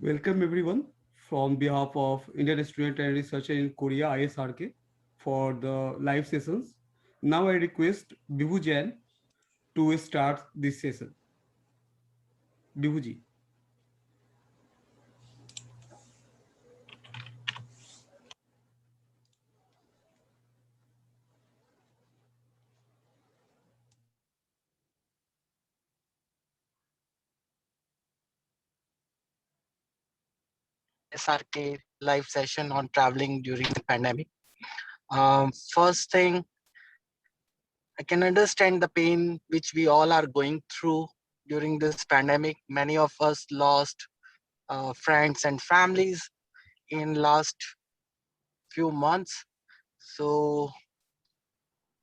Welcome everyone from behalf of Indian Student and Researcher in Korea ISRK for the live sessions. Now I request Bibu Jain to start this session. Bibuji. SRK live session on traveling during the pandemic. First thing, I can understand the pain which we all are going through during this pandemic. Many of us lost friends and families in last few months. So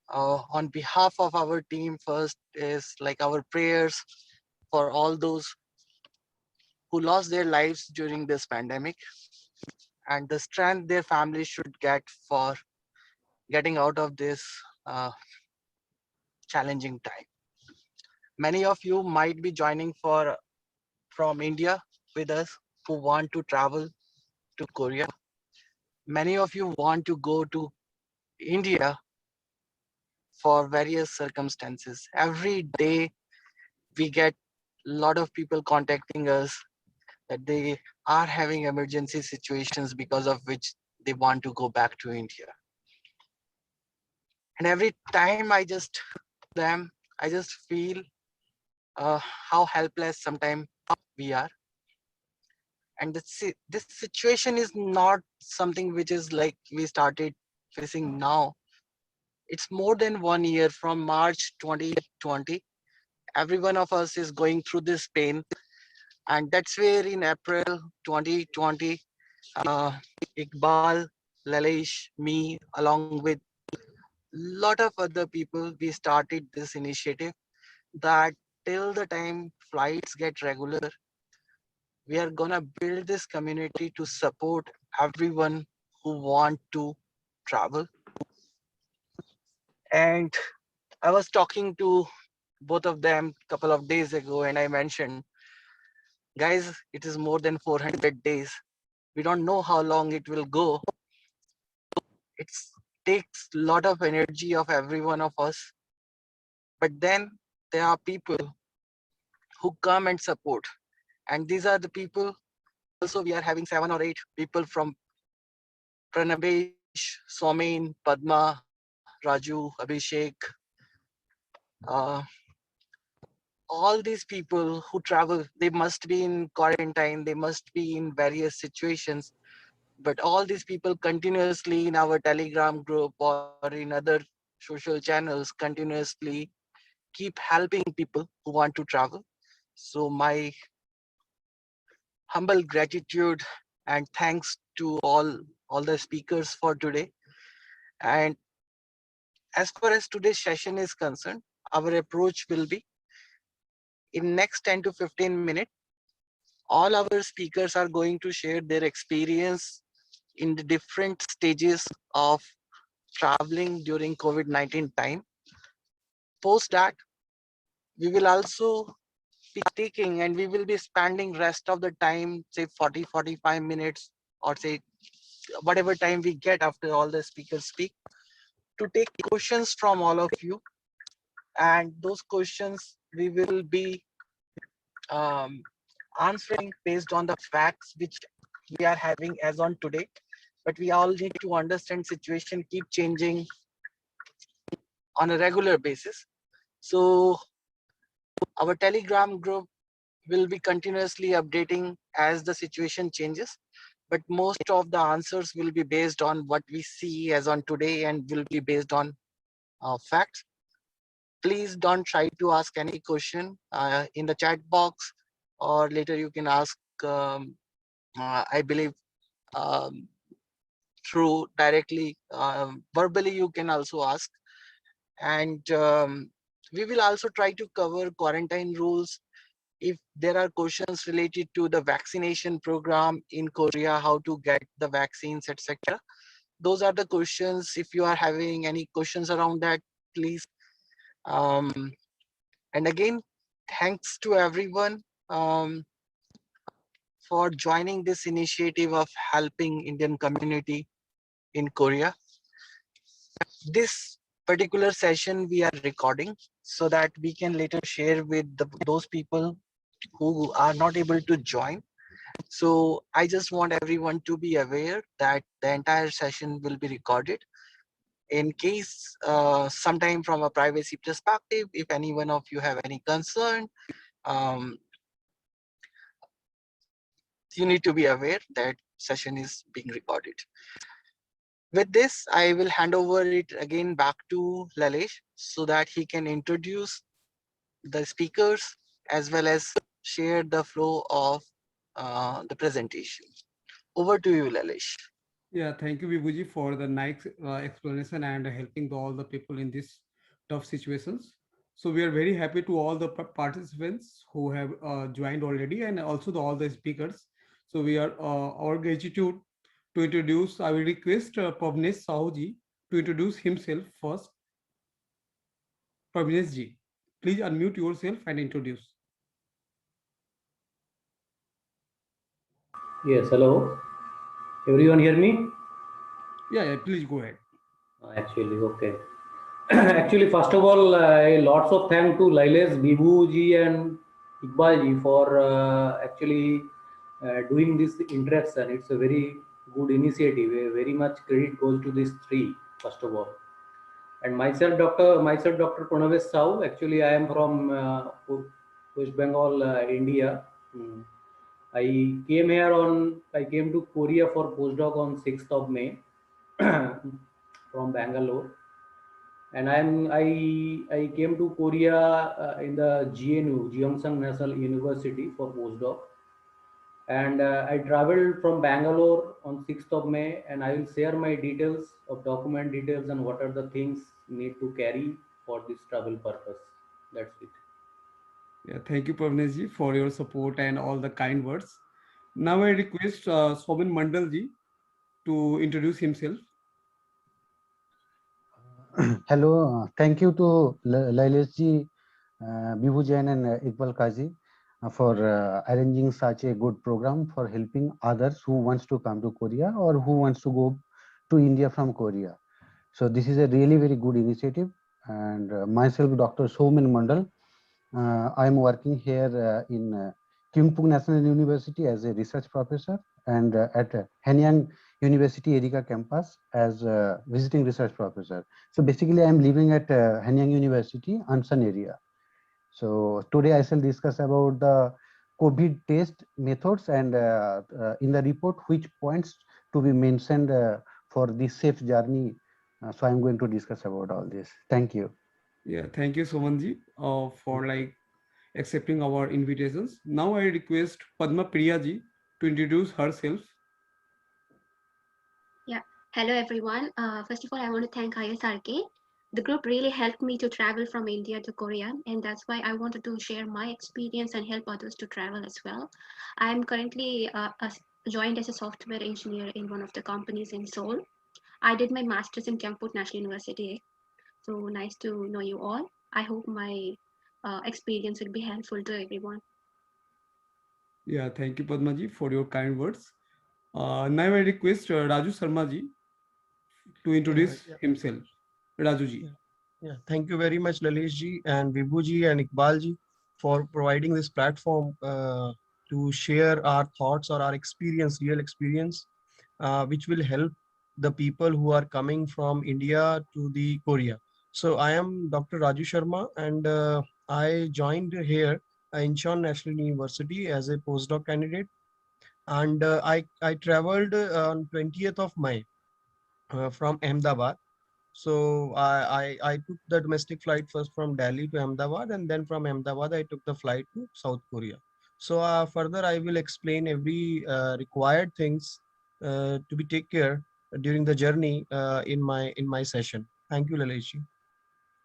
on behalf of our team, first is like our prayers for all those who lost their lives during this pandemic and the strength their families should get for getting out of this uh, challenging time. Many of you might be joining from India with us who want to travel to Korea. Many of you want to go to India for various circumstances. Every day we get a lot of people contacting us that they are having emergency situations because of which they want to go back to India. And every time them, I just feel how helpless sometimes we are. And this situation is not something which is like we started facing now. It's more than 1 year from March 2020. Every one of us is going through this pain. And that's where in April 2020, uh, Iqbal, Lalish, me, along with lot of other people, we started this initiative that till the time flights get regular, we are gonna build this community to support everyone who want to travel. And I was talking to both of them a couple of days ago, and I mentioned, guys, it is more than 400 days. We don't know how long it will go. It takes a lot of energy of every one of us. But then there are people who come and support. And these are the people. Also, we are having 7 or 8 people from Pranabesh, Somin, Padma, Raju, Abhishek, uh, all these people who travel, they must be in quarantine, they must be in various situations. But all these people continuously in our Telegram group or in other social channels continuously keep helping people who want to travel. So my humble gratitude and thanks to all the speakers for today. And as far as today's session is concerned, our approach will be in next 10 to 15 minutes, all our speakers are going to share their experience in the different stages of traveling during COVID-19 time. Post that, we will also be taking and we will be spending rest of the time, say 40-45 minutes, or say whatever time we get after all the speakers speak, to take questions from all of you. And those questions we will be um, answering based on the facts which we are having as on today. But we all need to understand situation keep changing on a regular basis. So our Telegram group will be continuously updating as the situation changes. But most of the answers will be based on what we see as on today and will be based on facts. Please don't try to ask any question in the chat box, or later you can ask, I believe, um, through directly, verbally you can also ask. And we will also try to cover quarantine rules. If there are questions related to the vaccination program in Korea, how to get the vaccines, etc. Those are the questions. If you are having any questions around that, please. Um, and again, thanks to everyone for joining this initiative of helping Indian community in Korea. This particular session we are recording so that we can later share with those people who are not able to join. So I just want everyone to be aware that the entire session will be recorded. In case sometime from a privacy perspective, if any one of you have any concern, um, you need to be aware that session is being recorded. With this, I will hand over it again back to Lalesh so that he can introduce the speakers as well as share the flow of the presentation. Over to you, Lalesh. Yeah, thank you, Vibhuji, for the nice explanation and helping all the people in these tough situations. So we are very happy to all the participants who have joined already, and also all the speakers. So we are our gratitude to introduce. I will request Pavnesh Sahuji to introduce himself first. Pavnesh ji, please unmute yourself and introduce. Yes, hello. Everyone hear me? Yeah, please go ahead. Actually, okay. Actually, first of all, lots of thanks to Lailes, Vibhu ji and Iqbal ji for actually doing this interaction. It's a very good initiative. Very much credit goes to these three, first of all. And myself, Dr. Pranavesh Sahu. Actually, I am from West Bengal, India. I I came to Korea for postdoc on 6th of May from Bangalore. And I came to Korea in the GNU, Gyeongsang National University for postdoc. And I traveled from Bangalore on 6th of May, and I will share my details of document details and what are the things need to carry for this travel purpose. That's it. Yeah, thank you, Pavnesh ji, for your support and all the kind words. Now I request Somin Mandal ji to introduce himself. Hello, thank you to Lailesh ji, Bibhu Jain and Iqbal Kazi for arranging such a good program for helping others who wants to come to Korea or who wants to go to India from Korea. So this is a really very good initiative. And myself, Dr. Soumen Mandal, I am working here in Kyungpook National University as a research professor and at Hanyang University Erika campus as a visiting research professor. So basically, I am living at Hanyang University, Ansan area. So today I shall discuss about the COVID test methods and in the report which points to be mentioned for the safe journey. So I'm going to discuss about all this. Thank you. Yeah, thank you, Soman ji, for like accepting our invitations. Now I request Padma Priya ji to introduce herself. Yeah, hello everyone. First of all, I want to thank ISRK. The group really helped me to travel from India to Korea, and that's why I wanted to share my experience and help others to travel as well. I'm currently joined as a software engineer in one of the companies in Seoul. I did my master's in Kyungpook National University. So nice to know you all. I hope my experience will be helpful to everyone. Yeah, thank you, Padma ji, for your kind words. Now I request Raju Sharma ji to introduce himself. Raju ji. Yeah, thank you very much, Lalesh ji and Vibhu ji and Iqbal ji for providing this platform to share our thoughts or our experience, real experience, which will help the people who are coming from India to the Korea. So I am Dr. Raju Sharma, and I joined here Incheon National University as a postdoc candidate, and I traveled on 20th of May from Ahmedabad. So I took the domestic flight first from Delhi to Ahmedabad, and then from Ahmedabad I took the flight to South Korea. So further I will explain every required things to be take care during the journey in my session. Thank you, Lalesh ji.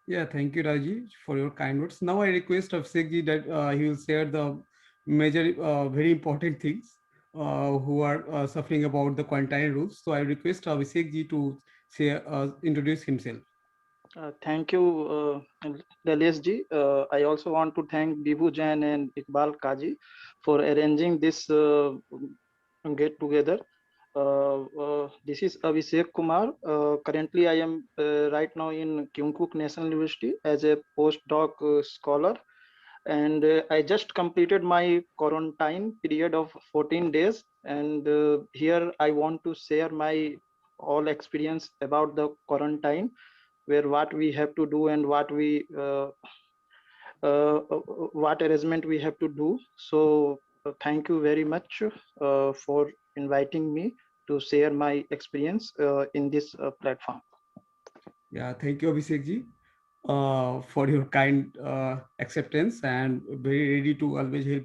Yeah, thank you, Raji, for your kind words. Now I request Abhishek ji that he will share the major, very important things who are suffering about the quarantine rules. So I request Abhishek ji to share, introduce himself. Thank you, Lalish ji. I also want to thank Bibhu Jain and Iqbal Kaji for arranging this get together. This is Abhishek Kumar. Currently, I am right now in Kyungkook National University as a postdoc scholar, and I just completed my quarantine period of 14 days. And here I want to share my all experience about the quarantine, where what we have to do and what arrangement we have to do. So thank you very much for inviting me to share my experience in this platform. Yeah, thank you, Abhishek ji, for your kind acceptance and very ready to always help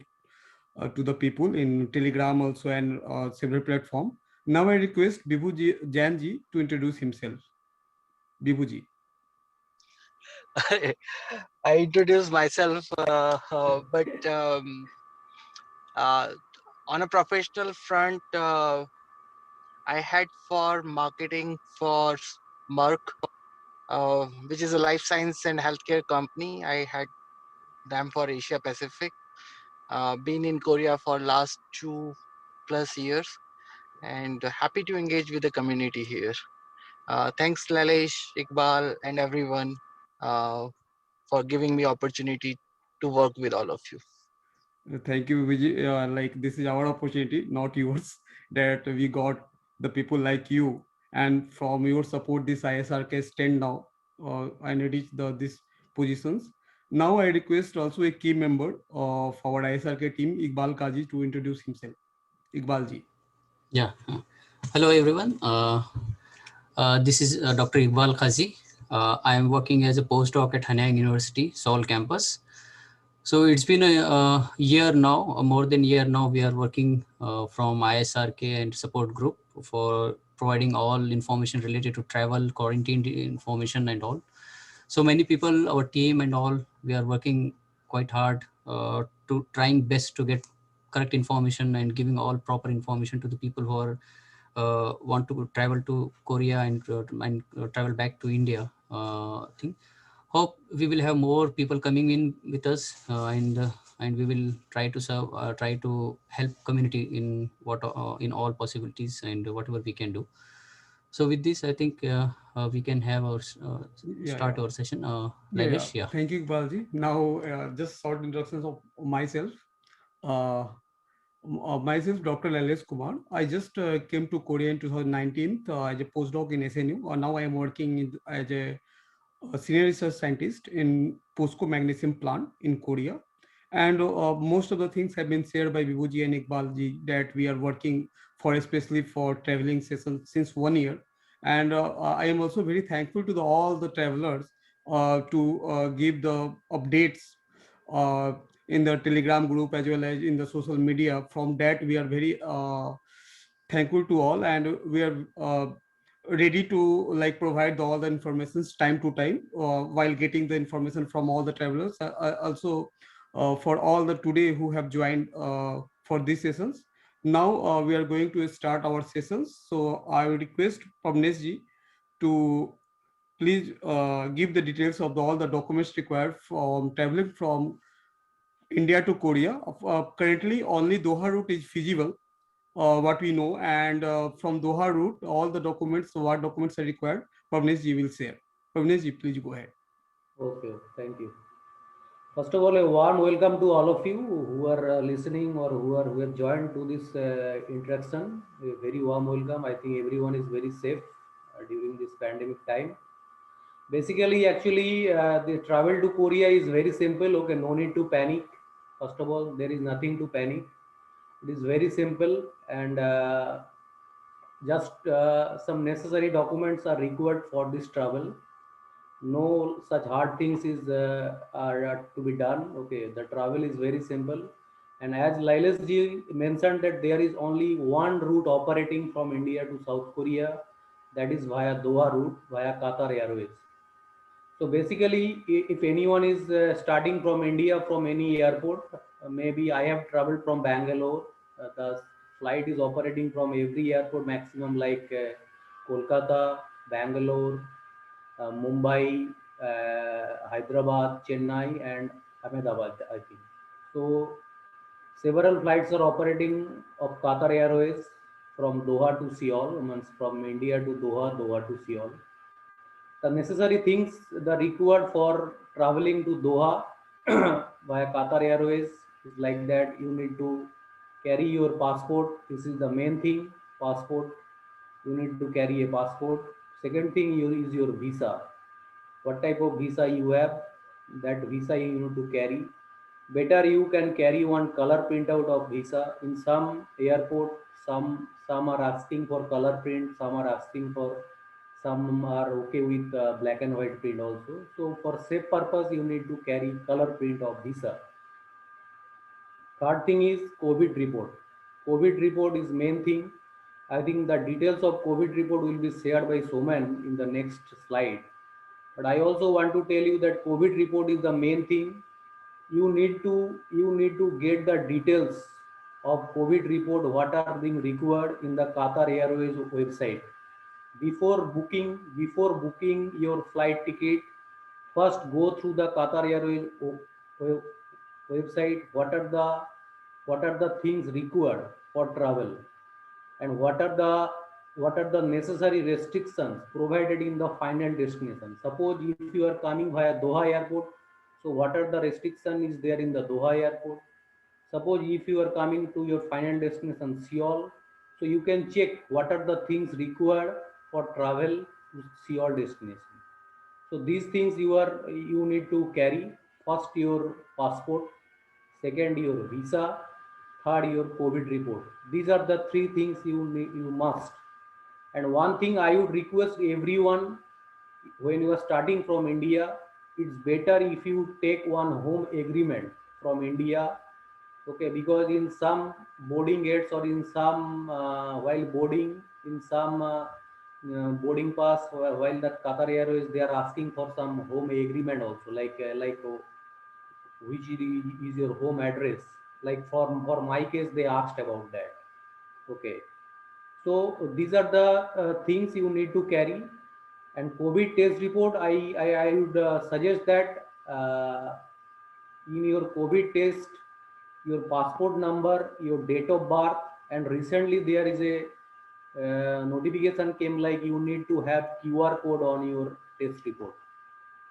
to the people in Telegram also and several platform. Now I request Jain ji to introduce himself. Bibhu ji. I introduced myself, but on a professional front, I had for marketing for Merck, which is a life science and healthcare company. I had them for Asia Pacific. Been in Korea for last 2+ years, and happy to engage with the community here. Thanks, Lalesh, Iqbal, and everyone for giving me opportunity to work with all of you. Thank you, Vijay. Like this is our opportunity, not yours, that we got the people like you, and from your support, this ISRK stand now and reach these positions. Now I request also a key member of our ISRK team, Iqbal Kaji, to introduce himself. Iqbal ji. Yeah. Hello, everyone. This is Dr. Iqbal Kazi. I am working as a postdoc at Hanyang University, Seoul campus. So it's been a year now, more than a year now, we are working from ISRK and support group for providing all information related to travel, quarantine information and all. So many people, our team and all, we are working quite hard to trying best to get correct information and giving all proper information to the people who are want to travel to Korea and travel back to India. Hope we will have more people coming in with us and we will try to serve, try to help community in what in all possibilities and whatever we can do. So with this, I think we can have our start our session. Lailesh, yeah. Thank you, Iqbal ji. Now, just short introductions of myself. Myself, Dr. Lailesh Kumar. I just came to Korea in 2019 as a postdoc in SNU. Now I am working as a senior research scientist in POSCO magnesium plant in Korea. And most of the things have been shared by Vibhuji and Iqbalji that we are working for, especially for traveling sessions since 1 year. And I am also very thankful to all the travelers to give the updates in the Telegram group as well as in the social media. From that, we are very thankful to all, and we are ready to like provide all the information time to time while getting the information from all the travelers. Also for all the today who have joined for these sessions. Now we are going to start our sessions. So I would request Pavnesh ji to please give the details of all the documents required from traveling from India to Korea. Currently, only Doha route is feasible, what we know, and from Doha route, all the documents, what documents are required, Pavnesh ji will share. Pavnesh ji, please go ahead. Okay, thank you. First of all, a warm welcome to all of you who are listening or who have joined to this interaction. A very warm welcome. I think everyone is very safe during this pandemic time. Basically, actually, the travel to Korea is very simple. Okay, no need to panic. First of all, there is nothing to panic. It is very simple, and just some necessary documents are required for this travel. No such hard things are to be done. Okay, the travel is very simple, and as Lailesh ji mentioned that there is only one route operating from India to South Korea, that is via Doha route via Qatar Airways. So basically, if anyone is starting from India from any airport, maybe I have traveled from Bangalore. The flight is operating from every airport maximum like Kolkata, Bangalore, Mumbai, Hyderabad, Chennai, and Ahmedabad, I think. So several flights are operating of Qatar Airways from Doha to Seoul, means from India to Doha, Doha to Seoul. The necessary things that required for traveling to Doha via Qatar Airways is like that. You need to carry your passport. This is the main thing. Passport. You need to carry a passport. Second thing is your visa. What type of visa you have? That visa you need to carry. Better you can carry one color printout of visa. In some airport, some are asking for color print. Some are okay with black and white print also. So for safe purpose, you need to carry color print of visa. Third thing is COVID report. COVID report is main thing. I think the details of COVID report will be shared by Soman in the next slide. But I also want to tell you that COVID report is the main thing. You need to get the details of COVID report, what are being required in the Qatar Airways website. Before booking your flight ticket, first go through the Qatar Airways website. What are the things required for travel, and what are the necessary restrictions provided in the final destination. Suppose if you are coming via Doha airport, so what are the restriction is there in the Doha airport. Suppose if you are coming to your final destination Seoul, so you can check what are the things required for travel to Seoul destination. So these things you need to carry. First your passport, second your visa, third your COVID report. These are the three things you must. And one thing I would request everyone, when you are starting from India, it's better if you take one home agreement from India. Okay, because in some boarding gates or in some while boarding, in some boarding pass, while the Qatar Airways, they are asking for some home agreement also, like which is your home address. Like for my case, they asked about that. Okay, so these are the things you need to carry. And COVID test report, I would suggest that in your COVID test, your passport number, your date of birth, and recently there is a notification came like you need to have QR code on your test report.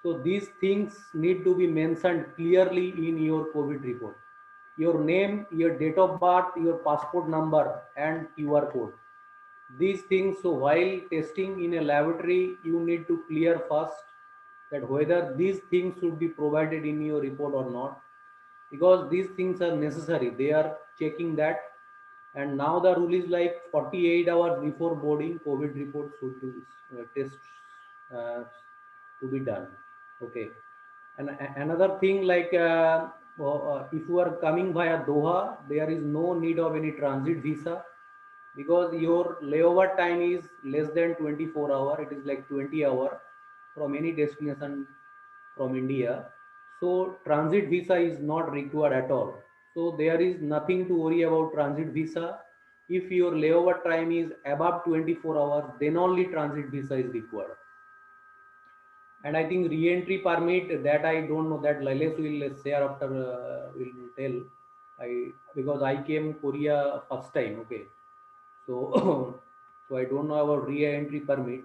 So these things need to be mentioned clearly in your COVID report. Your name, your date of birth, your passport number, and QR code. These things, so while testing in a laboratory, you need to clear first that whether these things should be provided in your report or not, because these things are necessary. They are checking that. And now the rule is like 48 hours before boarding, COVID report should be test to be done. Okay. And another thing, like if you are coming via Doha, there is no need of any transit visa, because your layover time is less than 24 hours. It is like 20 hours from any destination from India. So transit visa is not required at all. So there is nothing to worry about transit visa. If your layover time is above 24 hours, then only transit visa is required. And I think re-entry permit, that I don't know, that Lailesh will share after, will tell. Because I came Korea first time, okay. So, so I don't know about re-entry permit,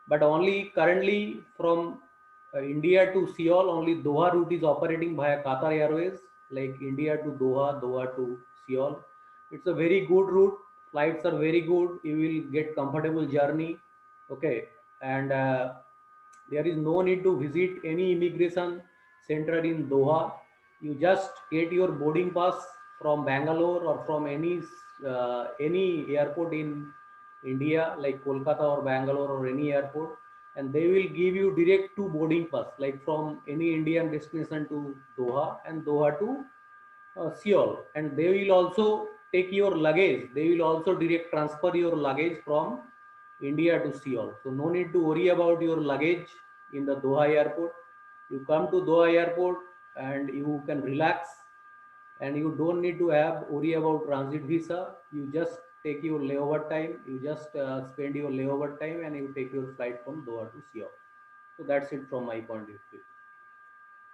but only currently from India to Seoul, only Doha route is operating via Qatar Airways, like India to Doha, Doha to Seoul. It's a very good route. Flights are very good. You will get comfortable journey. Okay, and there is no need to visit any immigration center in Doha. You just get your boarding pass from Bangalore or from any airport in India, like Kolkata or Bangalore or any airport, and they will give you direct to boarding pass, like from any Indian destination to Doha and Doha to Seoul. And they will also take your luggage. They will also direct transfer your luggage from India to Seoul. So no need to worry about your luggage in the Doha airport. You come to Doha airport and you can relax, and you don't need to worry about transit visa. You just take your layover time. You just spend your layover time and you take your flight from Doha to Seoul. So that's it from my point of view.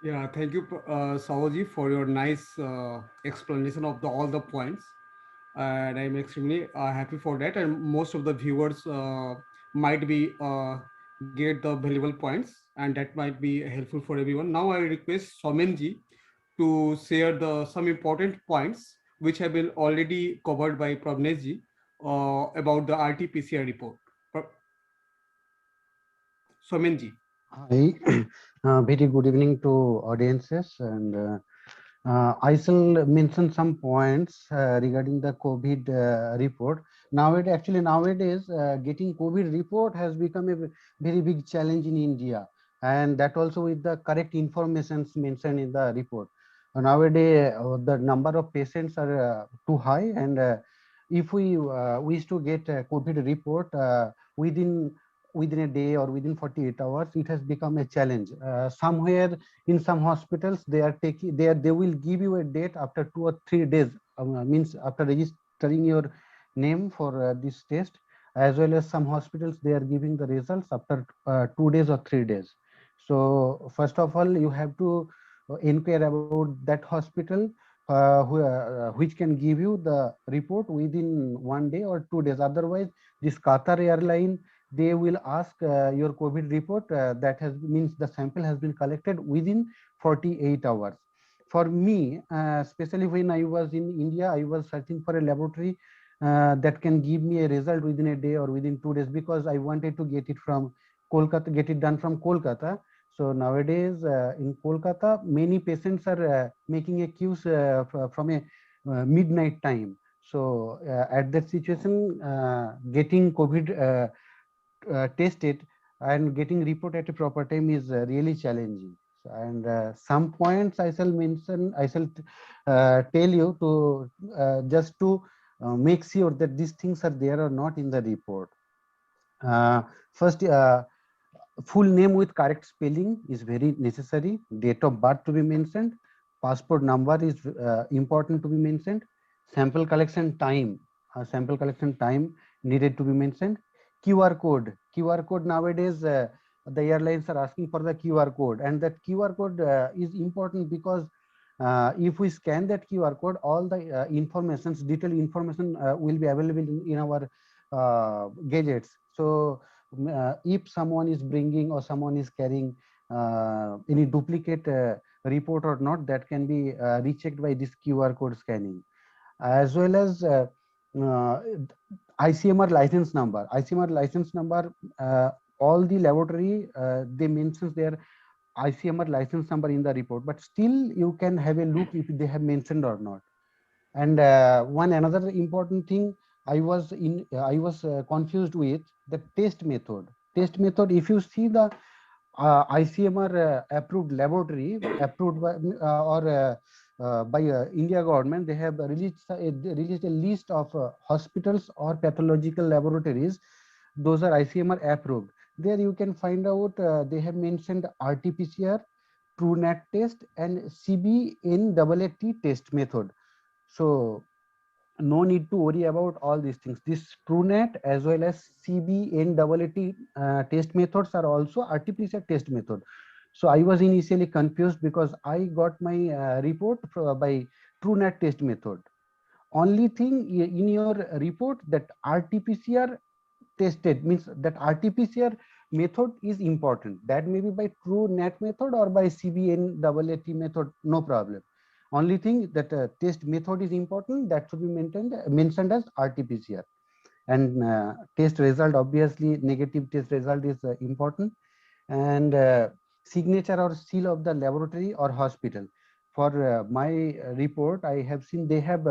Yeah, thank you, Saoji, for your nice explanation of all the points. And I'm extremely happy for that. And most of the viewers might be get the valuable points, and that might be helpful for everyone. Now I request Somenji to share some important points which have been already covered by Pravneshji about the RT-PCR report. Somenji. Hi, very good evening to audiences, and I shall mention some points regarding the COVID report. Nowadays, getting COVID report has become a very big challenge in India, and that also with the correct information mentioned in the report. Nowadays, the number of patients are too high, and if we wish to get a COVID report within a day or within 48 hours, it has become a challenge. Somewhere in some hospitals, they will give you a date after 2 or 3 days, means after registering your name for this test, as well as some hospitals, they are giving the results after 2 days or 3 days. So first of all, you have to inquire about that hospital which can give you the report within 1 day or 2 days. Otherwise, this Qatar airline, they will ask your COVID report that means the sample has been collected within 48 hours. For me, especially when I was in India, I was searching for a laboratory that can give me a result within a day or within 2 days, because I wanted to get it from Kolkata, get it done from Kolkata. So nowadays in Kolkata, many patients are making a queues from a midnight time. So at that situation, getting COVID tested and getting report at a proper time is really challenging. And some points I shall mention, I shall tell you to just to make sure that these things are there or not in the report. First, full name with correct spelling is very necessary. Date of birth to be mentioned. Passport number is important to be mentioned. Sample collection time needed to be mentioned. QR code nowadays, the airlines are asking for the QR code, and that QR code is important because if we scan that QR code, all the detailed information will be available in our gadgets. So if someone is bringing or someone is carrying any duplicate report or not, that can be rechecked by this QR code scanning, as well as ICMR license number. ICMR license number, all the laboratory, they mentions their ICMR license number in the report, but still you can have a look if they have mentioned or not. And one another important thing I was confused with the test method. Test method, if you see the ICMR approved laboratory, approved by, by India government, they have released a list of hospitals or pathological laboratories. Those are ICMR approved. There you can find out they have mentioned RT-PCR, TrueNAT test, and CBNAAT test method. So no need to worry about all these things. This TrueNAT as well as CBNAAT test methods are also RT-PCR test method. So I was initially confused because I got my report by TrueNAT test method. Only thing in your report that RT-PCR tested means that RT-PCR method is important. That may be by TrueNAT method or by CBNAAT method, no problem. Only thing that test method is important, that should be mentioned as RT-PCR. And test result, obviously negative test result is important. And signature or seal of the laboratory or hospital. For my report, I have seen they have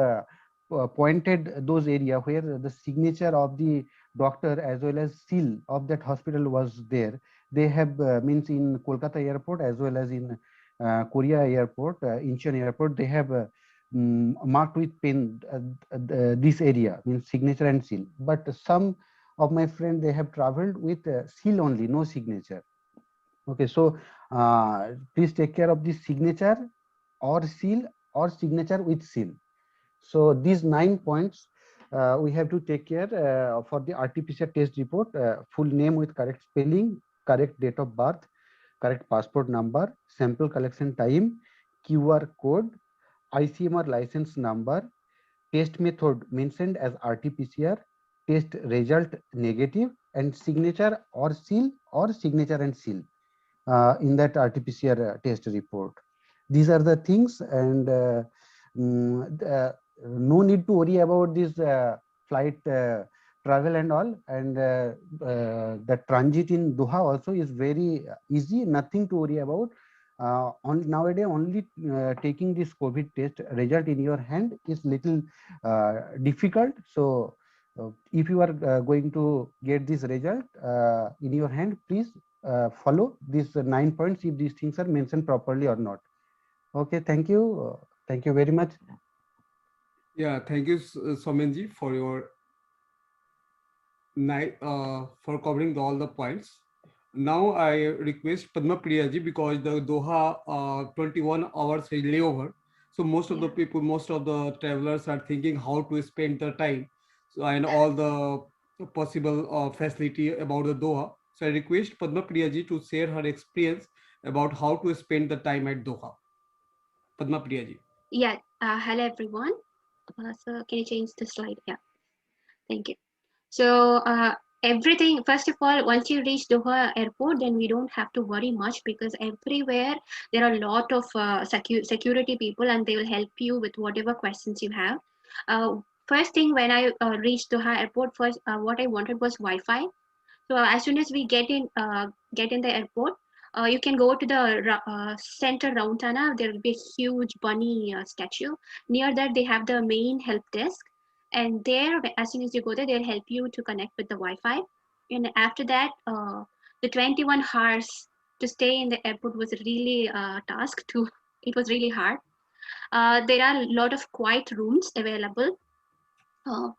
pointed those area where the signature of the doctor as well as seal of that hospital was there. They have means in Kolkata airport as well as in Korea airport, Incheon airport, they have marked with pen this area, means signature and seal. But some of my friends, they have traveled with seal only, no signature. Okay, so please take care of this signature or seal or signature with seal. So these 9 points we have to take care for the RT-PCR test report. Full name with correct spelling, correct date of birth, correct passport number, sample collection time, QR code, ICMR license number, test method mentioned as RT-PCR, test result negative, and signature or seal or signature and seal in that RT-PCR test report. These are the things, and no need to worry about this flight travel and all. And the transit in Doha also is very easy, nothing to worry about. Nowadays, only taking this COVID test result in your hand is little difficult. So if you are going to get this result in your hand, please follow these 9 points if these things are mentioned properly or not. Okay, thank you. Thank you very much. Yeah, thank you, Somenji, for your for covering all the points. Now I request Padma Priyaji, because the Doha 21 hours is layover. So most of the people, most of the travelers are thinking how to spend the time. So, and all the possible facility about the Doha. So I request Padma Priyaji to share her experience about how to spend the time at Doha. Padma Priyaji. Yeah, hello everyone. So can you change the slide? Yeah, thank you. So everything, first of all, once you reach Doha airport, then we don't have to worry much, because everywhere there are a lot of security people, and they will help you with whatever questions you have. First thing, when I reached Doha airport, first what I wanted was Wi-Fi. So as soon as we get in the airport, you can go to the center Rauntana. There will be a huge bunny statue. Near that, they have the main help desk, and there, as soon as you go there, they'll help you to connect with the Wi-Fi. And after that, the 21 hours to stay in the airport was really a task. To It was really hard. There are a lot of quiet rooms available, uh,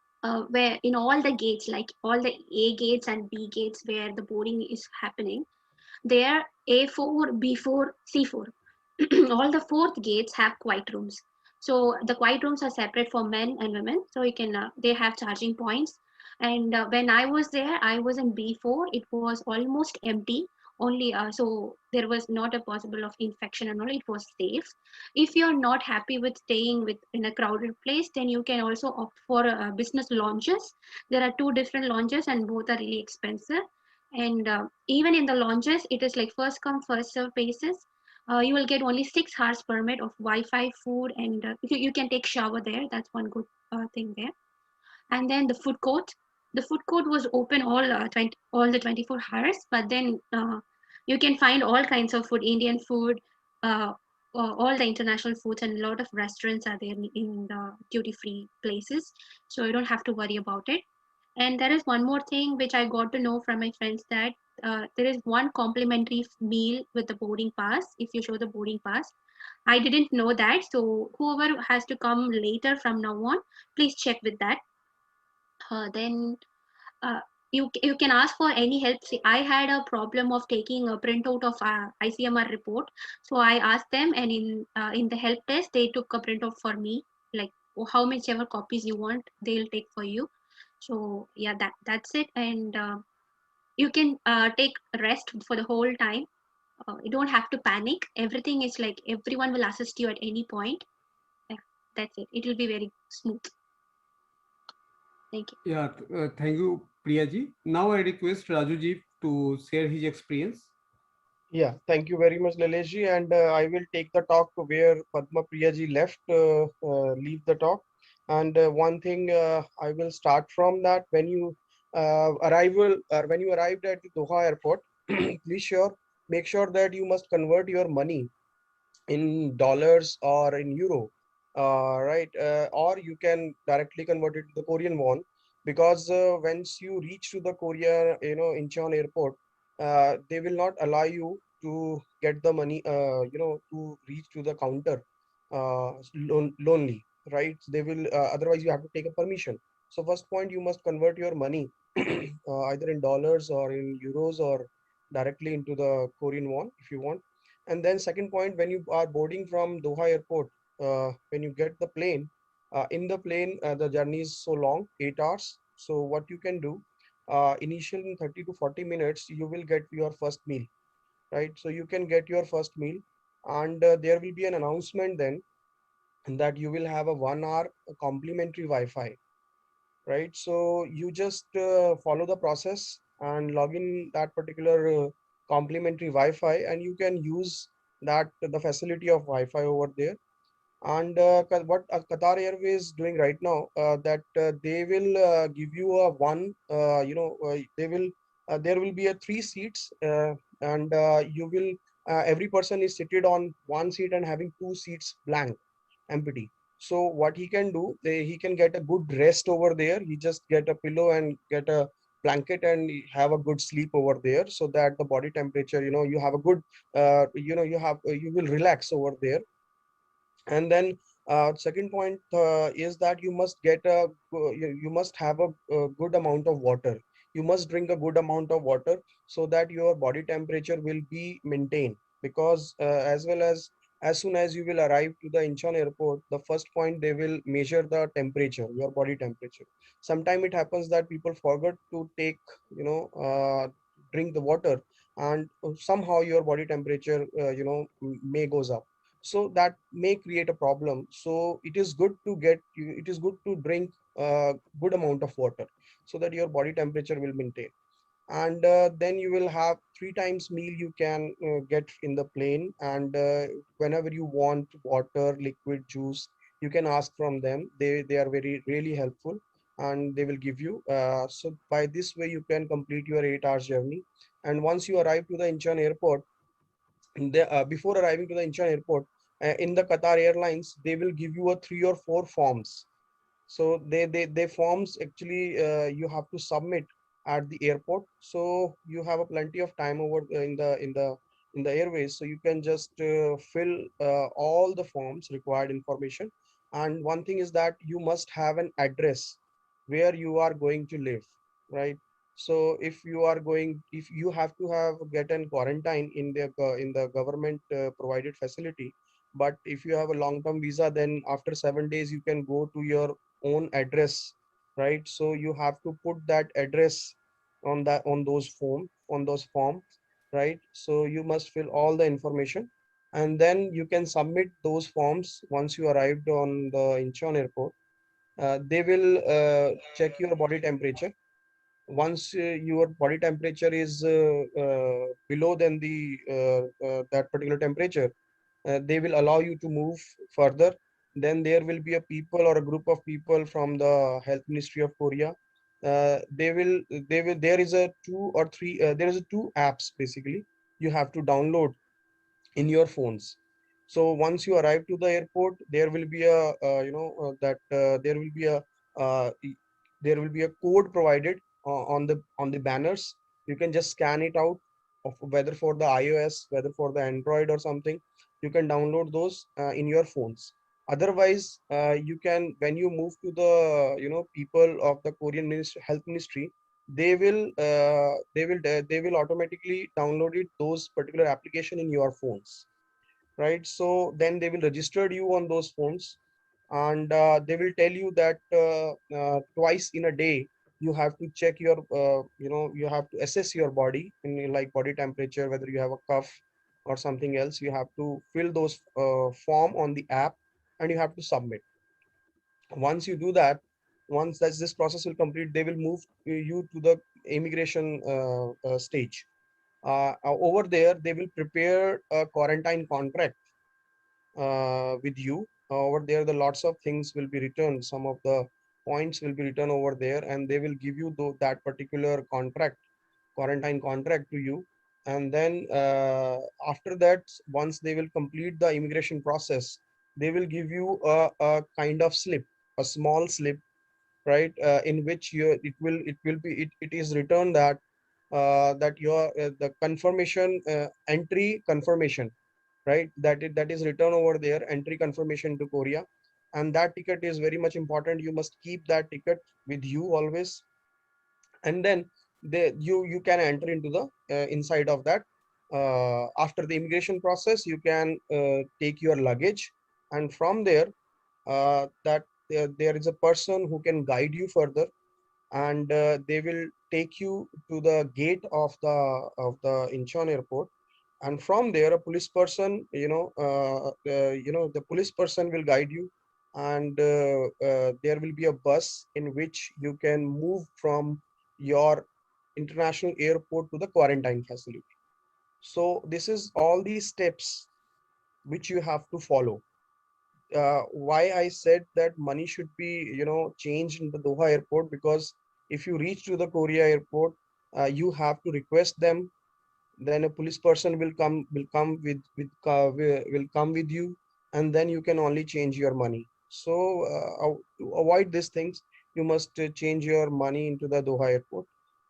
where in all the gates, like all the A gates and B gates where the boarding is happening, there A4, B4, C4, all the fourth gates have quiet rooms. So the quiet rooms are separate for men and women. So you can they have charging points. And when I was there, I was in B4. It was almost empty. Only so there was not a possible of infection and all. It was safe. If you're not happy with staying with in a crowded place, then you can also opt for business lounges. There are two different lounges, and both are really expensive. And even in the lounges, it is like first come first serve basis. You will get only 6 hours permit of Wi-Fi, food, and you can take shower there. That's one good thing there. And then the food court. The food court was open all the 24 hours, but then you can find all kinds of food, Indian food, uh, all the international foods, and a lot of restaurants are there in the duty-free places. So you don't have to worry about it. And there is one more thing which I got to know from my friends, that there is one complimentary meal with the boarding pass if you show the boarding pass. I didn't know that. So whoever has to come later from now on, please check with that. Then uh, you can ask for any help. See, I had a problem of taking a printout of ICMR report, so I asked them, and in the help desk they took a printout for me, like how much ever copies you want, they'll take for you. So yeah, that's it. And you can take rest for the whole time. You don't have to panic. Everything is like everyone will assist you at any point. Yeah, that's it. It will be very smooth. Thank you. Yeah, thank you, Priyaji. Now I request Rajuji to share his experience. Yeah, thank you very much, Laleshi. And I will take the talk where Padma Priyaji left, leave the talk. And one thing I will start from that: when you when you arrived at the Doha airport, please make sure that you must convert your money in dollars or in euro, right? Or you can directly convert it to the Korean won, because once you reach to the Korea, Incheon airport, they will not allow you to get the money, to reach to the counter lonely, right? They will, otherwise you have to take a permission. So first point, you must convert your money either in dollars or in euros, or directly into the Korean won if you want. And then second point, when you are boarding from Doha airport, when you get the plane, in the plane, the journey is so long, 8 hours. So what you can do, initial in 30 to 40 minutes, you will get your first meal, right? So you can get your first meal, and there will be an announcement then that you will have a 1 hour complimentary Wi-Fi, right? So you just follow the process and log in that particular complimentary Wi-Fi, and you can use that the facility of Wi-Fi over there. And what Qatar Airways is doing right now, that they will give you a one, they will there will be a 3 seats, and you will every person is seated on one seat and having 2 seats blank, empty. So what he can do, he can get a good rest over there. He just get a pillow and get a blanket and have a good sleep over there, so that the body temperature, you have a good, you will relax over there. And then second point is that you must you must have a good amount of water. You must drink a good amount of water, so that your body temperature will be maintained. Because as soon as you will arrive to the Incheon airport, the first point they will measure the temperature, your body temperature. Sometimes it happens that people forget to take, drink the water, and somehow your body temperature may goes up, so that may create a problem. So it is good to it is good to drink a good amount of water, so that your body temperature will maintain. And then you will have 3 times meal you can get in the plane. And whenever you want water, liquid, juice, you can ask from them. They are very really helpful, and they will give you. So by this way you can complete your 8 hours journey. And once you arrive to the Incheon airport, before arriving to the Incheon airport, in the Qatar Airlines, they will give you a 3 or 4 forms. So they forms actually you have to submit at the airport. So you have a plenty of time over in the airways. So you can just fill all the forms, required information. And one thing is that you must have an address where you are going to live, right? So if you have to have get an quarantine in the government provided facility. But if you have a long-term visa, then after 7 days you can go to your own address, right? So you have to put that address on those forms, right? So you must fill all the information, and then you can submit those forms once you arrived on the Incheon airport. They will check your body temperature. Once your body temperature is below than the that particular temperature, they will allow you to move further. Then there will be a people or a group of people from the Health Ministry of Korea. There is a there is a 2 apps basically you have to download in your phones. So once you arrive to the airport, there will be a that uh, there will be a code provided on the banners. You can just scan it out, of whether for the iOS, whether for the Android or something. You can download those in your phones. Otherwise, you can, when you move to the people of the Korean Health Ministry, they will automatically download it, those particular application in your phones, right? So then they will register you on those phones. And they will tell you that twice in a day you have to check your you have to assess your body in like body temperature, whether you have a cough or something else. You have to fill those form on the app, and you have to submit. Once you do that, once this process will complete, they will move you to the immigration stage. Over there they will prepare a quarantine contract with you. Over there, the lots of things will be written. Some of the points will be written over there, and they will give you that particular quarantine contract to you. And then after that, once they will complete the immigration process, they will give you a kind of slip, a small slip, right? In which it is written that that your the confirmation entry confirmation, right? That is written over there, entry confirmation to Korea. And that ticket is very much important. You must keep that ticket with you always. And then you can enter into the inside of that. After the immigration process, you can take your luggage, and from there there is a person who can guide you further. And they will take you to the gate of the Incheon airport. and from there a police person, the police person will guide you, and there will be a bus in which you can move from your international airport to the quarantine facility. So this is all these steps which you have to follow. Why I said that money should be, changed in the Doha airport, because if you reach to the Korea airport, you have to request them. Then a police person will come with you, and then you can only change your money. So to avoid these things, you must change your money into the Doha airport.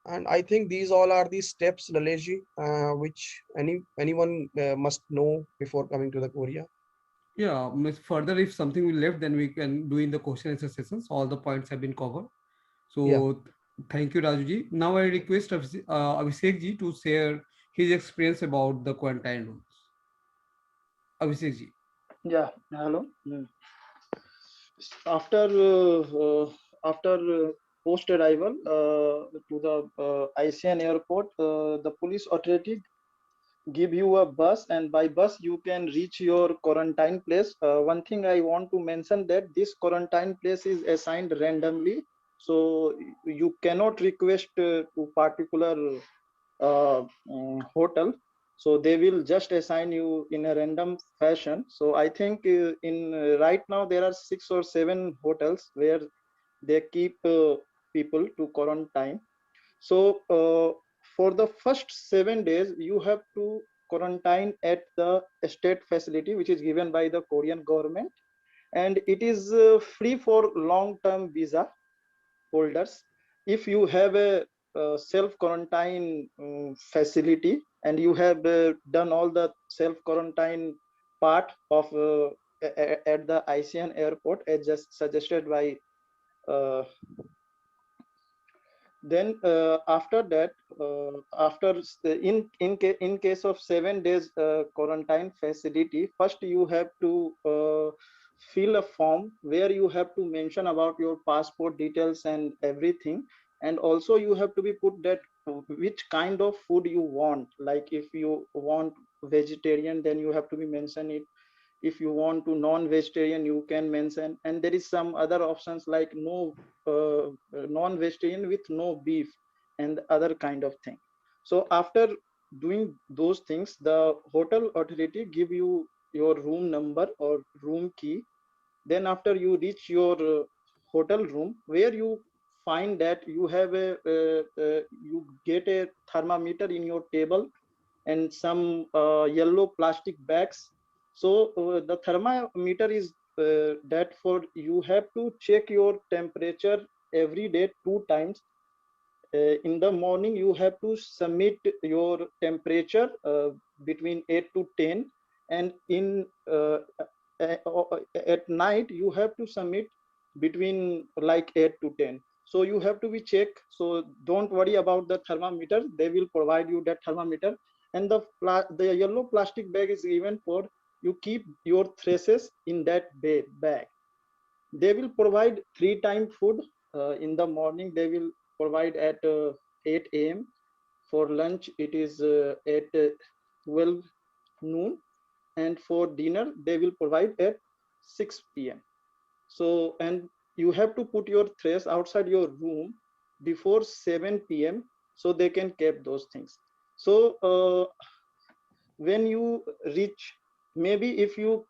And I think these all are the steps, Laleshi, which anyone must know before coming to the Korea. Yeah, further, if something we left, then we can do in the question answer sessions. All the points have been covered. Yeah. So thank you, Rajuji. Now I request Abhishek ji to share his experience about the quarantine rules. Abhishek ji. Yeah, hello. After post arrival to the ICN airport, the police authority give you a bus, and by bus you can reach your quarantine place. One thing I want to mention, that this quarantine place is assigned randomly, so you cannot request to particular hotel. So they will just assign you in a random fashion. So I think in right now there are 6 or 7 hotels where they keep people to quarantine. So for the first 7 days, you have to quarantine at the state facility, which is given by the Korean government, and it is free for long-term visa holders. If you have a self quarantine facility, and you have done all the self quarantine part of at the ICN airport, as just suggested by then after that, in case of 7 days quarantine facility, first you have to fill a form where you have to mention about your passport details and everything, and also you have to be put that which kind of food you want. Like if you want vegetarian, then you have to be mention it. If you want to non-vegetarian, you can mention, and there is some other options like no non-vegetarian with no beef and other kind of thing. So after doing those things, the hotel authority give you your room number or room key. Then after you reach your hotel room, where you find that you have a you get a thermometer in your table and some yellow plastic bags. So the thermometer is that for you have to check your temperature every day 2 times. In the morning, you have to submit your temperature between 8 to 10, and in at night you have to submit between like 8 to 10. So you have to be checked. So don't worry about the thermometer. They will provide you that thermometer, and the yellow plastic bag is given for you keep your traces in that bag. They will provide 3 time food. In the morning they will provide at 8 a.m. For lunch it is at 12 noon, and for dinner they will provide at 6 p.m. So, and you have to put your trash outside your room before 7 p.m. so they can keep those things. So when you reach, maybe if you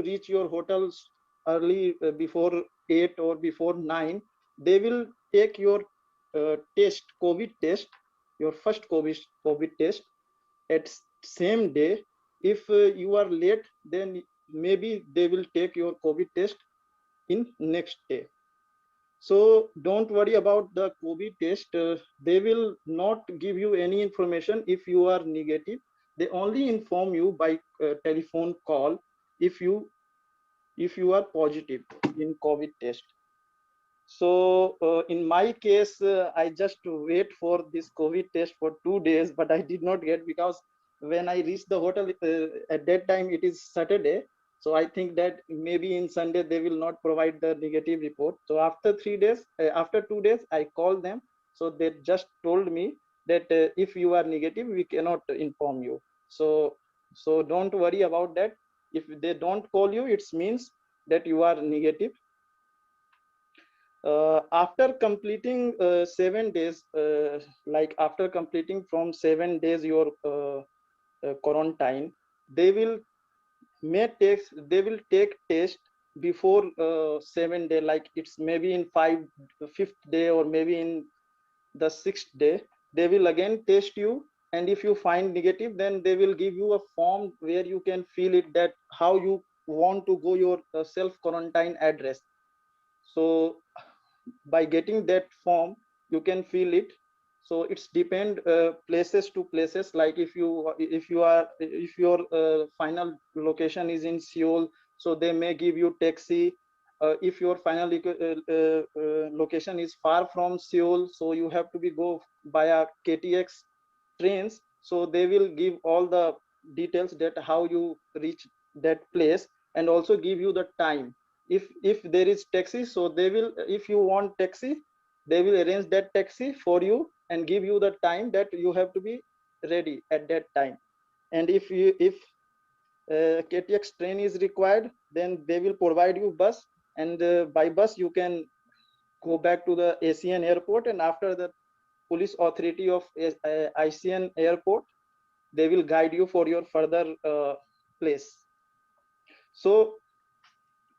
reach your hotels early before 8 or before 9, they will take your COVID test, your first COVID test at same day. If you are late, then maybe they will take your COVID test in next day. So don't worry about the COVID test. They will not give you any information if you are negative. They only inform you by telephone call if you are positive in COVID test. So in my case, I just wait for this COVID test for 2 days, but I did not get, because when I reached the hotel at that time, it is Saturday. So I think that maybe in Sunday they will not provide the negative report. So after 3 days, after 2 days, I called them. So they just told me that if you are negative, we cannot inform you. So don't worry about that. If they don't call you, it means that you are negative. After completing 7 days, like after completing from 7 days your quarantine, they will they will take test before 7 day, like it's maybe in fifth day or maybe in the 6th day. They will again test you, and if you find negative, then they will give you a form where you can fill it, that how you want to go your self quarantine address. So by getting that form, you can fill it. So it's depend places to places, like if your final location is in Seoul, so they may give you taxi. If your final location is far from Seoul, so you have to be go via KTX trains, so they will give all the details that how you reach that place, and also give you the time. If there is taxi, so they will, if you want taxi, they will arrange that taxi for you and give you the time that you have to be ready at that time. And if KTX train is required, then they will provide you bus, and by bus you can go back to the ASEAN airport, and after the police authority of ASEAN airport, they will guide you for your further place. So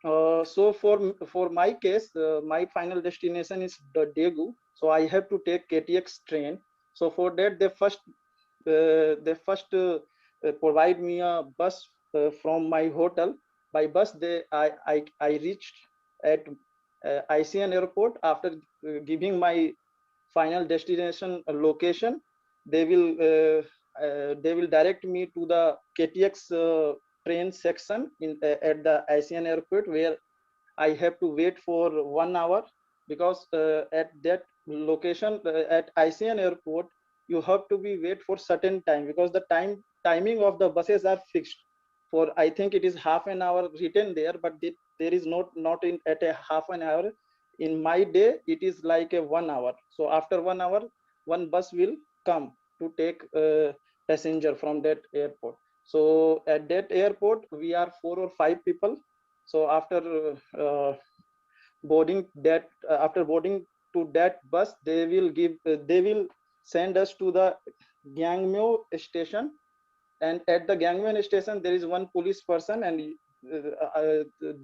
for my case, my final destination is the Daegu, so I have to take KTX train. So for that, they first provide me a bus from my hotel. By bus, I reached at ASEAN airport. After giving my final destination location, they will direct me to the KTX train section at the ASEAN airport, where I have to wait for 1 hour, because at that location at ASEAN airport, you have to be wait for certain time, because the timing of the buses are fixed. For I think it is half an hour written there, but there is not in at a half an hour. In my day, it is like a 1 hour. So after 1 hour, one bus will come to take passenger from that airport. So at that airport, we are 4 or 5 people. So after boarding to that bus, they will send us to the Gangmyo station, and at the Gangmyo station there is one police person, and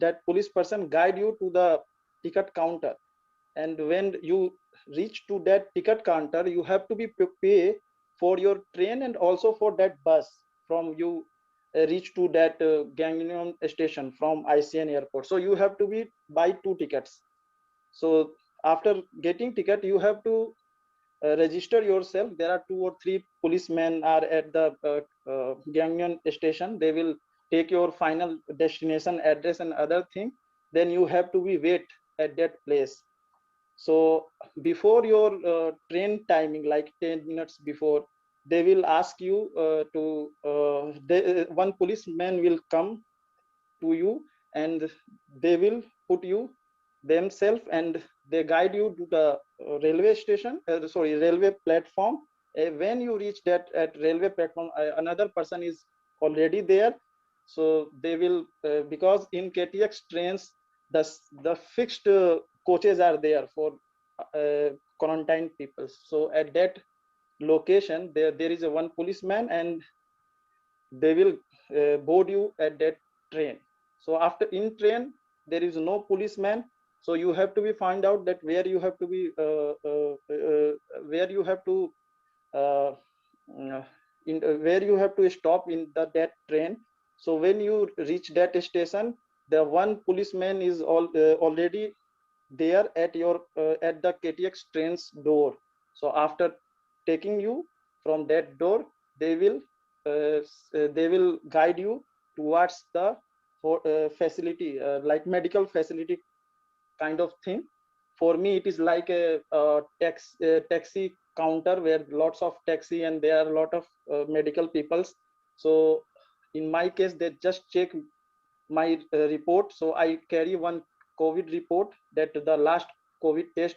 that police person guide you to the ticket counter. And when you reach to that ticket counter, you have to be pay for your train and also for that bus from you reach to that Gangneon station from ASEAN airport. So you have to be buy 2 tickets. So after getting ticket, you have to register yourself. There are 2 or 3 policemen are at the Gangneon station. They will take your final destination address and other thing. Then you have to be wait at that place. So before your train timing, like 10 minutes before, they will ask you one policeman will come to you, and they will put you themselves, and they guide you to the railway platform. When you reach that at railway platform, another person is already there. So they will, because in KTX trains, the fixed coaches are there for quarantine people. So at that location, there is a one policeman, and they will board you at that train. So after in train, there is no policeman. So you have to be find out that where you have to be where you have to where you have to stop in that train. So when you reach that station, the one policeman is already there at your at the KTX train's door. So after taking you from that door, they will guide you towards the facility, like medical facility kind of thing. For me, it is like a taxi counter where lots of taxi, and there are a lot of medical peoples. So in my case, they just check my report. So I carry one COVID report, that the last COVID test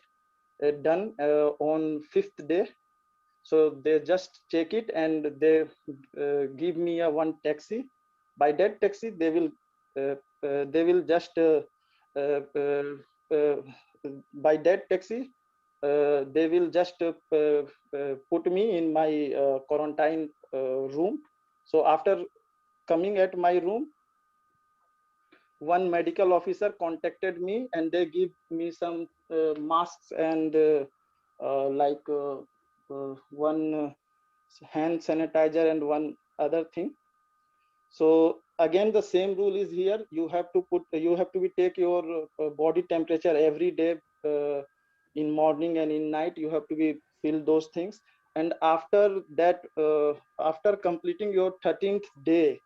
done on 5th day. So they just check it and they give me a one taxi. By that taxi, they will just uh, uh, uh, by that taxi they will just put me in my quarantine room. So after coming at my room, one medical officer contacted me and they give me some masks and one hand sanitizer and one other thing. So again, the same rule is here. You have to be take your body temperature every day, in morning and in night. You have to be feel those things. And after that, after completing your 13th day,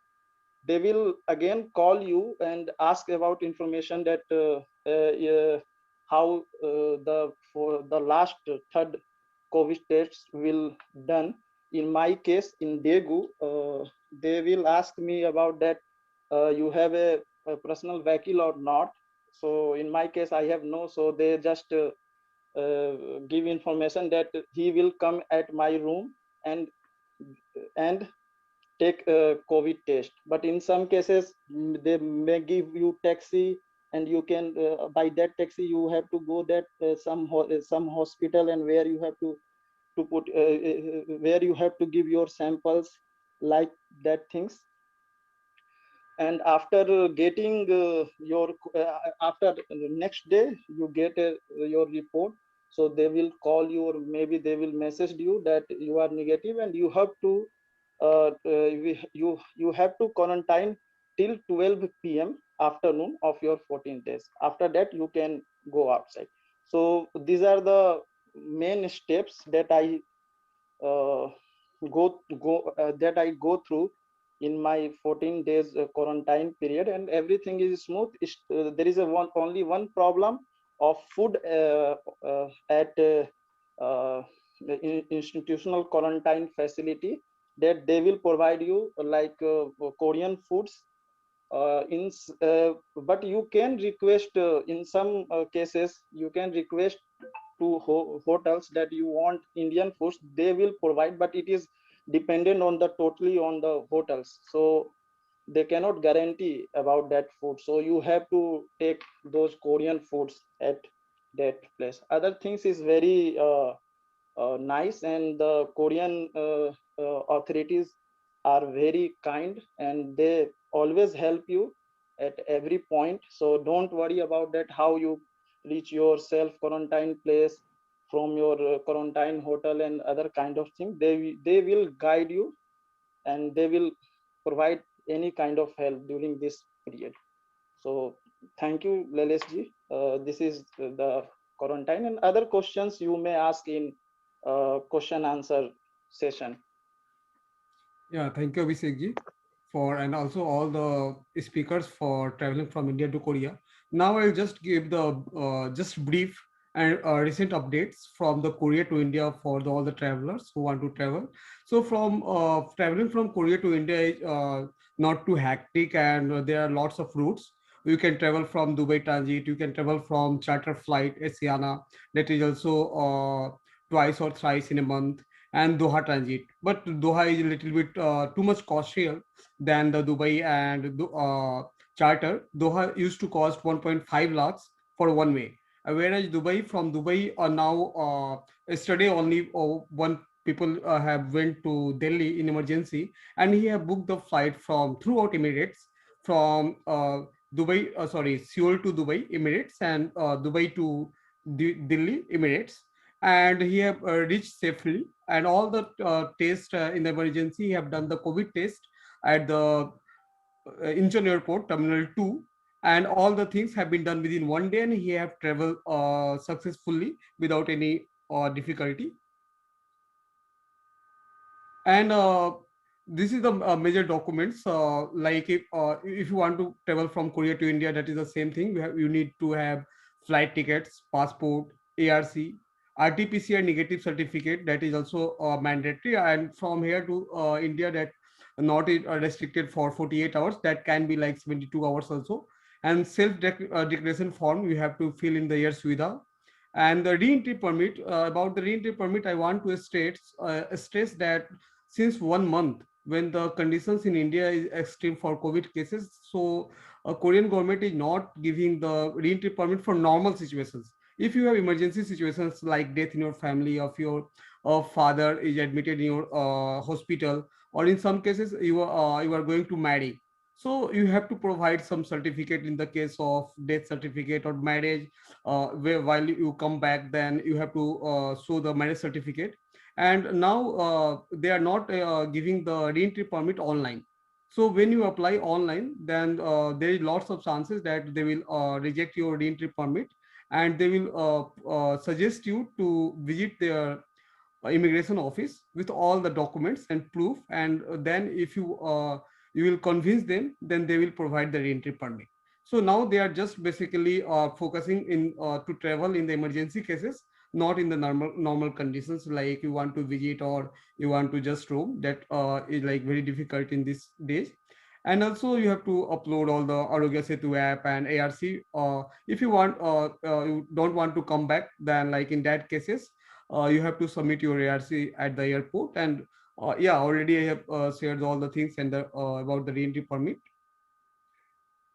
they will again call you and ask about information that how the for the last third COVID tests will done. In my case, in Daegu, they will ask me about that you have a personal vehicle or not. So in my case, I have no. So they just give information that he will come at my room and and take a COVID test. But in some cases, they may give you taxi, and you can by that taxi you have to go that some hospital and where you have to put where you have to give your samples, like that things. And after getting your after the next day you get your report. So they will call you, or maybe they will message you that you are negative and you have to you have to quarantine till 12 p.m. afternoon of your 14 days. After that you can go outside. So these are the main steps that I uh, that I go through in my 14 days quarantine period, and everything is smooth. There is only one problem of food at the institutional quarantine facility, that they will provide you like Korean foods but you can request in some cases you can request to hotels that you want Indian foods. They will provide, but it is dependent on the totally on the hotels. So they cannot guarantee about that food. So you have to take those Korean foods at that place. Other things is very nice, and the Korean authorities are very kind and they always help you at every point. So don't worry about that, how you reach your self quarantine place from your quarantine hotel and other kind of thing. They will guide you and they will provide any kind of help during this period. So thank you, Lalesh ji. This is the quarantine, and other questions you may ask in question answer session. Yeah, thank you, Abhishek ji, for and also all the speakers for traveling from India to Korea. Now I'll just give the just brief and recent updates from the Korea to India for all the travelers who want to travel. So from traveling from Korea to India is not too hectic, and there are lots of routes. You can travel from Dubai transit. You can travel from charter flight Asiana, that is also twice or thrice in a month, and Doha transit. But Doha is a little bit too much costlier than the Dubai and charter. Doha used to cost 1.5 lakhs for one way, whereas Dubai from Dubai now yesterday only one people have went to Delhi in emergency, and he have booked the flight from throughout Emirates from Dubai, Seoul to Dubai Emirates, and Dubai to Delhi Emirates, and he have reached safely. And all the tests in the emergency, he have done the COVID test at the Incheon Airport Terminal 2, and all the things have been done within one day, and he have traveled successfully without any difficulty. And this is the major documents, like if you want to travel from Korea to India, that is the same thing. You need to have flight tickets, passport, ARC, RT-PCR negative certificate, that is also mandatory. And from here to India, that not restricted for 48 hours, that can be like 72 hours also. And self declaration form you have to fill in the Air Suvidha, And the re-entry permit, about the re-entry permit, I want to stress that since 1 month, when the conditions in India is extreme for COVID cases, so Korean government is not giving the re-entry permit for normal situations. If you have emergency situations like death in your family, of your father is admitted in your hospital, or in some cases you are going to marry, so you have to provide some certificate in the case of death certificate or marriage, where while you come back, then you have to show the marriage certificate. And now they are not giving the re-entry permit online. So when you apply online, then there is lots of chances that they will reject your re-entry permit, and they will suggest you to visit their immigration office with all the documents and proof, and then if you will convince them, then they will provide the re-entry permit. So now they are just basically focusing in to travel in the emergency cases, not in the normal conditions, like you want to visit or you want to just roam. That is like very difficult in these days. And also you have to upload all the Arogya Setu app and ARC. If you want you don't want to come back, then like in that cases you have to submit your ARC at the airport. And yeah, already I have shared all the things and about the re-entry permit.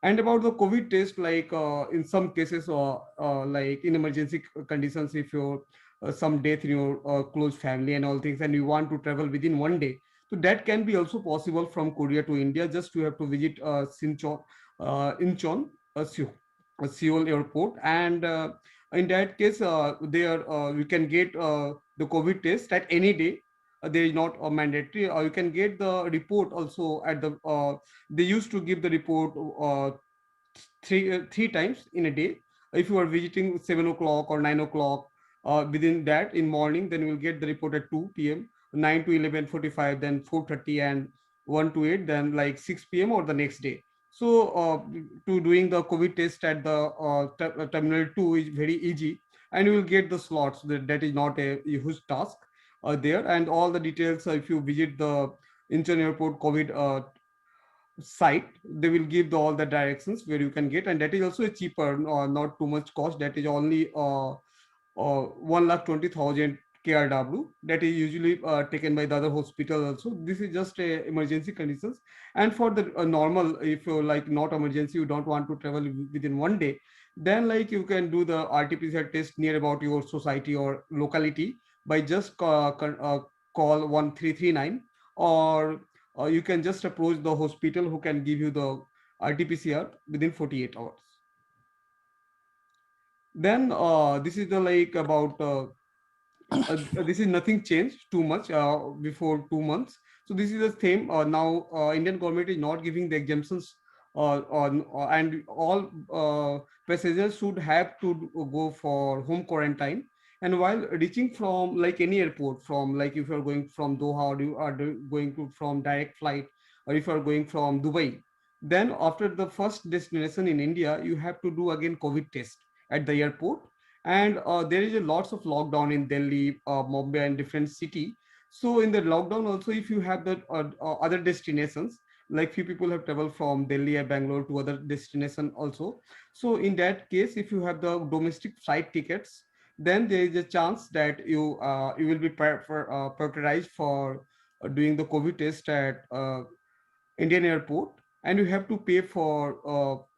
And about the COVID test, like in some cases, like in emergency conditions, if you're some death in your close family and all things, and you want to travel within 1 day, so that can be also possible from Korea to India. Just you have to visit Incheon, Seoul airport, and in that case, there you can get the COVID test at any day. There is not a mandatory. You can get the report also at the. They used to give the report three times in a day. If you are visiting 7 o'clock or 9 o'clock, within that in morning, then you will get the report at 2 p.m., 9 to 11:45, then 4:30, and 1 to 8, then like 6 p.m. or the next day. So to doing the COVID test at the terminal 2 is very easy, and you will get the slots. That is not a huge task there. And all the details, if you visit the Incheon Airport COVID site, they will give all the directions where you can get, and that is also cheaper, not too much cost. That is only 1,20,000 KRW. That is usually taken by the other hospital also. This is just a emergency conditions. And for the normal, if you're like not emergency, you don't want to travel within 1 day, then like you can do the RT-PCR test near about your society or locality by just call 1339, or you can just approach the hospital who can give you the RT-PCR within 48 hours. Then this is the like about this is nothing changed too much before 2 months. So this is the same. Now Indian government is not giving the exemptions and all passengers should have to go for home quarantine. And while reaching from like any airport, from like if you're going from Doha, or you are going to from direct flight, or if you're going from Dubai, then after the first destination in India, you have to do again COVID test at the airport. And there is a lots of lockdown in Delhi, Mumbai, and different city. So in the lockdown also, if you have the other destinations, like few people have traveled from Delhi and Bangalore to other destination also. So in that case, if you have the domestic flight tickets, then there is a chance that you will be prioritized for doing the COVID test at Indian airport, and you have to pay for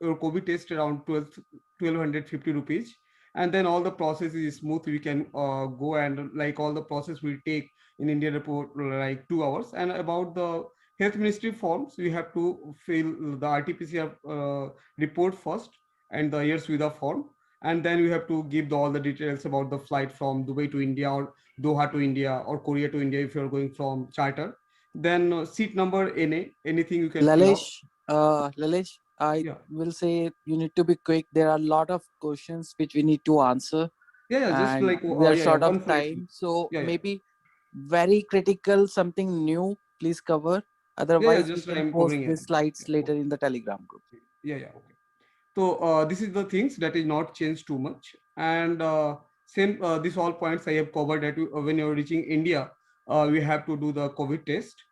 your COVID test around 1,250 rupees. And then all the process is smooth. We can go, and like all the process will take in Indian airport like 2 hours. And about the health ministry forms, you have to fill the RT-PCR report first and the years with the form. And then you have to give all the details about the flight from Dubai to India, or Doha to India, or Korea to India if you're going from charter. Then seat number anything you can fill out. Lalesh, I Yeah. will say you need to be quick. There are a lot of questions which we need to answer, Yeah, just and like we are yeah, short one of for each. time. So Yeah, yeah. maybe very critical, something new, please cover. Yeah, Otherwise, we just can I'm post covering the it. slides Yeah, later okay. in the Telegram group. Yeah, yeah, okay. So this is the things that is not changed too much. And same these all points I have covered that when you're reaching India, we have to do the COVID test.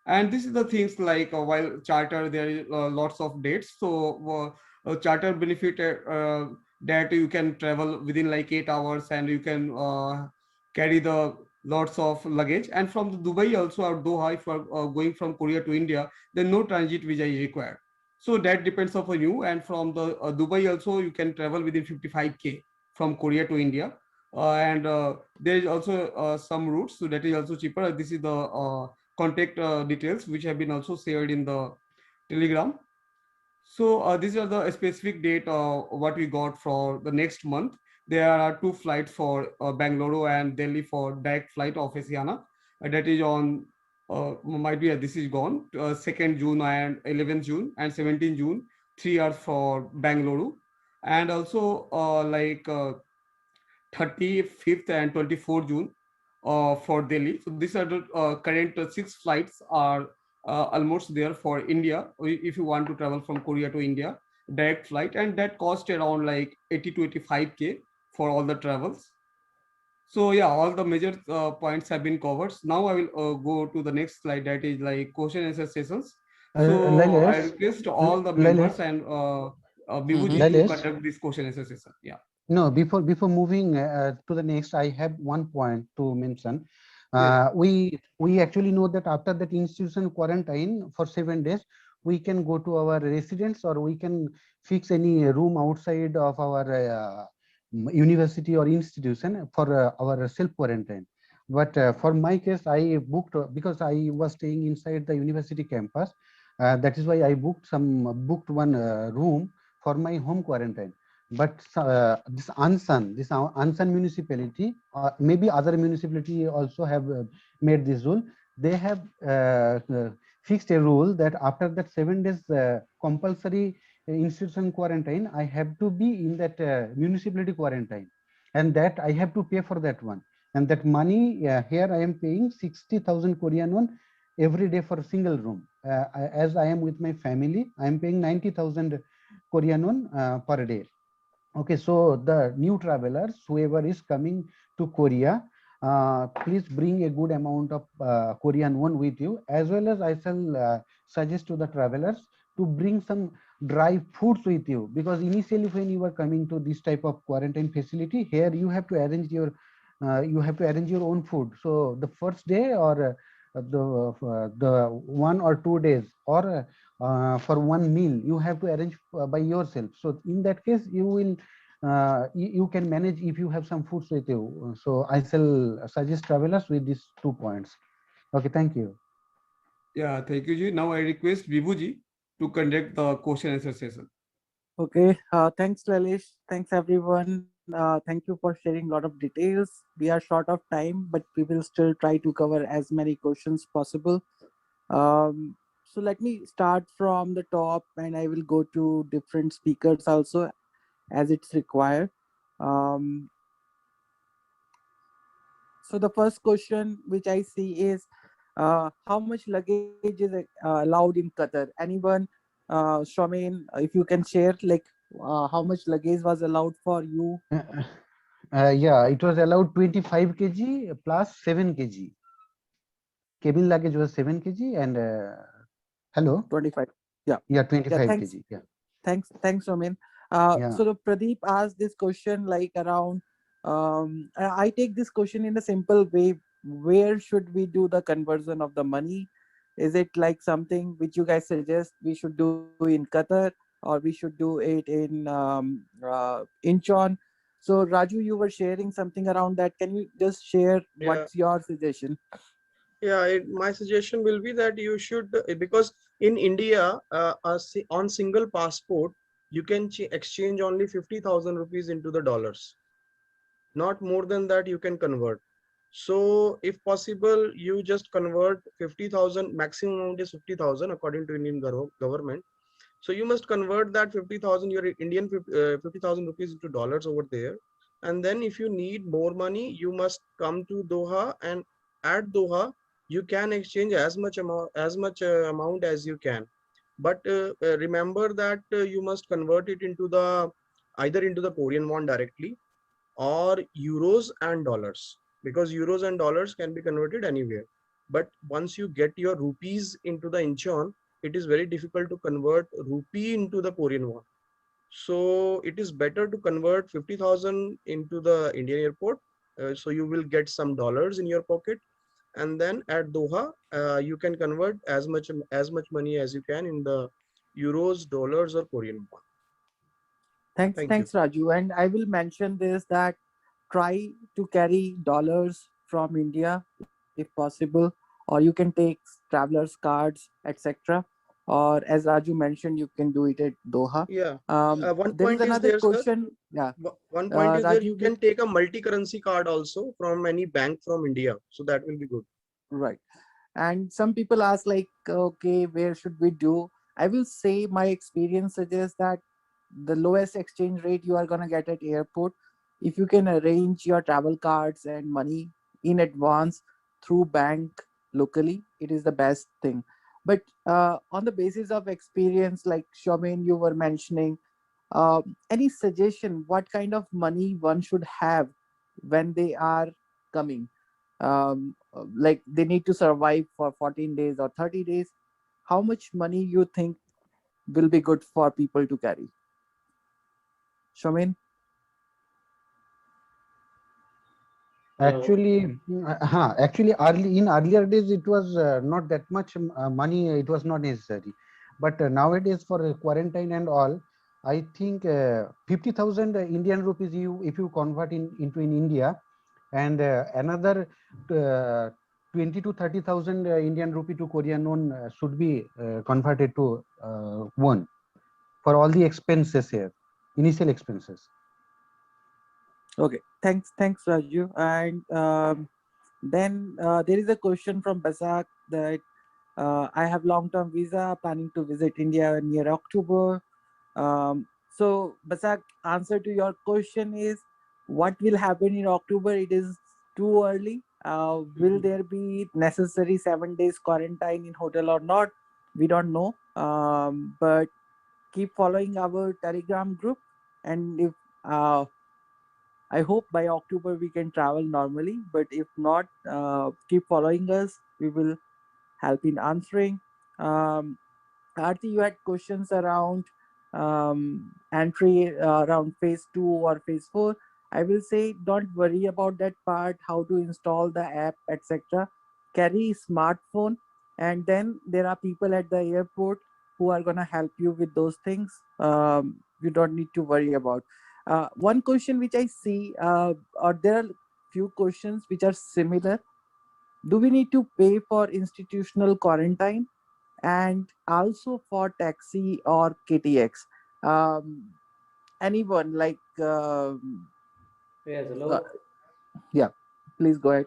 And this is the things like while charter there is lots of dates. So charter benefit that you can travel within like 8 hours, and you can carry the lots of luggage. And from the Dubai also, or Doha, if you are going from Korea to India, then no transit visa is required. So that depends upon you. And from the Dubai also, you can travel within 55K from Korea to India. And there is also some routes, so that is also cheaper. This is the contact details which have been also shared in the Telegram. So these are the specific date what we got for the next month. There are two flights for Bangalore and Delhi for direct flight of Asiana. That is on might be this is gone 2nd June and 11th June and 17th June. 3 hours for Bangalore, and also 35th and 24th June for Delhi. So these are the current 6 flights are almost there for India. If you want to travel from Korea to India, direct flight, and that cost around like 80 to 85K for all the travels. So yeah, all the major points have been covered. Now I will go to the next slide, that is like question answer sessions. So I Lailesh, request all the members Lailesh, and Bibuji to Lailesh. conduct this question answer session. Yeah. No, before moving to the next, I have one point to mention. Yeah. We actually know that after that institution quarantine for 7 days, we can go to our residence, or we can fix any room outside of our university or institution for our self quarantine. But for my case, I booked because I was staying inside the university campus. That is why I booked one room for my home quarantine. But this Ansan municipality, maybe other municipality also have made this rule. They have fixed a rule that after that 7 days compulsory institution quarantine, I have to be in that municipality quarantine, and that I have to pay for that one. And that money here I am paying 60,000 Korean won every day for a single room. As I am with my family, I am paying 90,000 Korean won per day. Okay, so the new travelers, whoever is coming to Korea, please bring a good amount of Korean won with you, as well as I shall suggest to the travelers to bring some dry foods with you, because initially when you are coming to this type of quarantine facility, here you have to arrange your own food. So the first day, or the 1 or 2 days, or for one meal, you have to arrange by yourself. So in that case, you can manage if you have some foods with you. So I shall suggest travelers with these 2 points. Okay, thank you. Yeah, thank you, Ji. Now I request Vibuji to conduct the question answer session. Okay, thanks Lalish. Thanks everyone. Thank you for sharing a lot of details. We are short of time, but we will still try to cover as many questions possible. So let me start from the top, and I will go to different speakers also as it's required. So the first question which I see is, how much luggage is allowed in Qatar? Anyone, Shaumin, if you can share, like how much luggage was allowed for you? Yeah, it was allowed 25 kg plus 7 kg. Cabin luggage was 7 kg and hello. 25. Yeah. Yeah, 25 yeah, thanks. kg. Yeah. Thanks, Shaumin. Yeah. So the Pradeep asked this question like around. I take this question in a simple way. Where should we do the conversion of the money? Is it like something which you guys suggest we should do in Qatar, or we should do it in Incheon? So Raju, you were sharing something around that. Can you just share what's your suggestion? Yeah, my suggestion will be that you should, because in India, on single passport, you can exchange only 50,000 rupees into the dollars. Not more than that you can convert. So if possible, you just convert 50,000, maximum amount is 50,000 according to Indian government. So you must convert that 50,000, your Indian 50,000 rupees into dollars over there. And then if you need more money, you must come to Doha, and at Doha, you can exchange as much amount as you can. But remember that you must convert it into either into the Korean won directly, or euros and dollars, because euros and dollars can be converted anywhere. But once you get your rupees into the Incheon, it is very difficult to convert rupee into the Korean won. So it is better to convert 50,000 into the Indian airport. So you will get some dollars in your pocket. And then at Doha, you can convert as much money as you can in the euros, dollars, or Korean won. Thank you. Thanks, Raju. And I will mention this, that try to carry dollars from India if possible, or you can take travelers cards, etc. Or as Raju mentioned, you can do it at Doha. Yeah. One There is point is another there, sir. question. Yeah. One point is there, Raju, you can take a multi-currency card also from any bank from India. So that will be good. right. And some people ask like, okay, where should we do? I will say my experience suggests that the lowest exchange rate you are going to get at airport, if you can arrange your travel cards and money in advance through bank locally, it is the best thing. But on the basis of experience, like Shaumin, you were mentioning, any suggestion what kind of money one should have when they are coming? Like they need to survive for 14 days or 30 days. How much money you think will be good for people to carry? Shaumin? Actually, actually, earlier days it was not that much money. It was not necessary, but nowadays for quarantine and all, I think 50,000 Indian rupees if you convert into in India, and another 20 to 30,000 Indian rupee to Korean won should be converted to won for all the expenses here, initial expenses. Okay, thanks, Raju. And then there is a question from Basak that I have long-term visa planning to visit India near October. So Basak, answer to your question is, what will happen in October? It is too early. Will there be necessary 7 days quarantine in hotel or not? We don't know. But keep following our Telegram group, and if I hope by October we can travel normally, but if not, keep following us. We will help in answering. Aarti, you had questions around entry around phase 2 or phase 4. I will say don't worry about that part, how to install the app, etc. Carry smartphone, and then there are people at the airport who are going to help you with those things. You don't need to worry about. One question which I see, or there are few questions which are similar. Do we need to pay for institutional quarantine and also for taxi or KTX? Anyone like? Yes, hello. Yeah, please go ahead.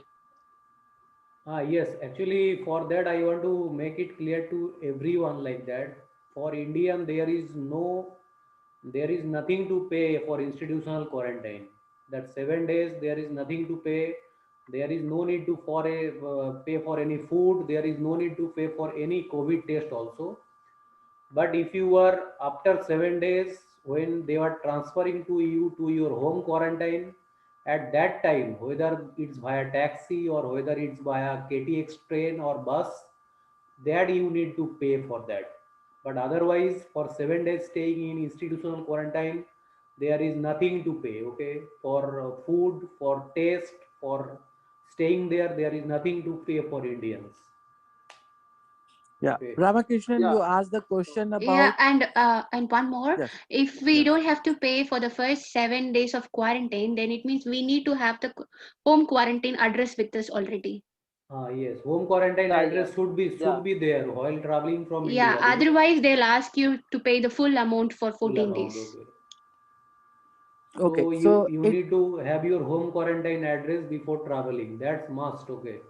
Yes, actually, for that, I want to make it clear to everyone like that. For Indian, there is nothing to pay for institutional quarantine. That 7 days, there is nothing to pay. There is no need to pay for any food. There is no need to pay for any COVID test also. But if you are after 7 days, when they are transferring to you to your home quarantine, at that time, whether it's via taxi or whether it's via KTX train or bus, that you need to pay for that. But otherwise, for 7 days staying in institutional quarantine, there is nothing to pay. Okay, for food, for test, for staying there is nothing to pay for Indians. Yeah, Okay. Ramakrishnan, Yeah. you asked the question about. Yeah, and one more. Yes. If we Yes. don't have to pay for the first 7 days of quarantine, then it means we need to have the home quarantine address with us already. Yes, home quarantine Yeah, address yeah. should be there while traveling from Yeah, India. otherwise they'll ask you to pay the full amount for Full 14 amount, days. okay. Okay, So you need to have your home quarantine address before traveling. That's must. Okay.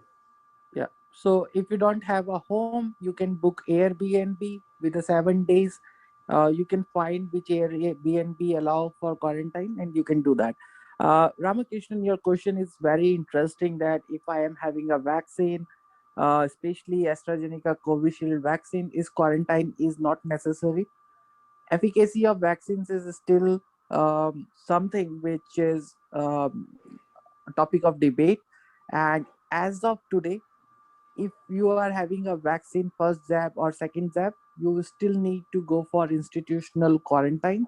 Yeah. So if you don't have a home, you can book Airbnb with the 7 days. You can find which Airbnb allow for quarantine, and you can do that. Ramakrishnan, your question is very interesting. That if I am having a vaccine, especially AstraZeneca Covishield vaccine, is quarantine is not necessary. Efficacy of vaccines is still something which is a topic of debate, and as of today, if you are having a vaccine first jab or second jab, you still need to go for institutional quarantine.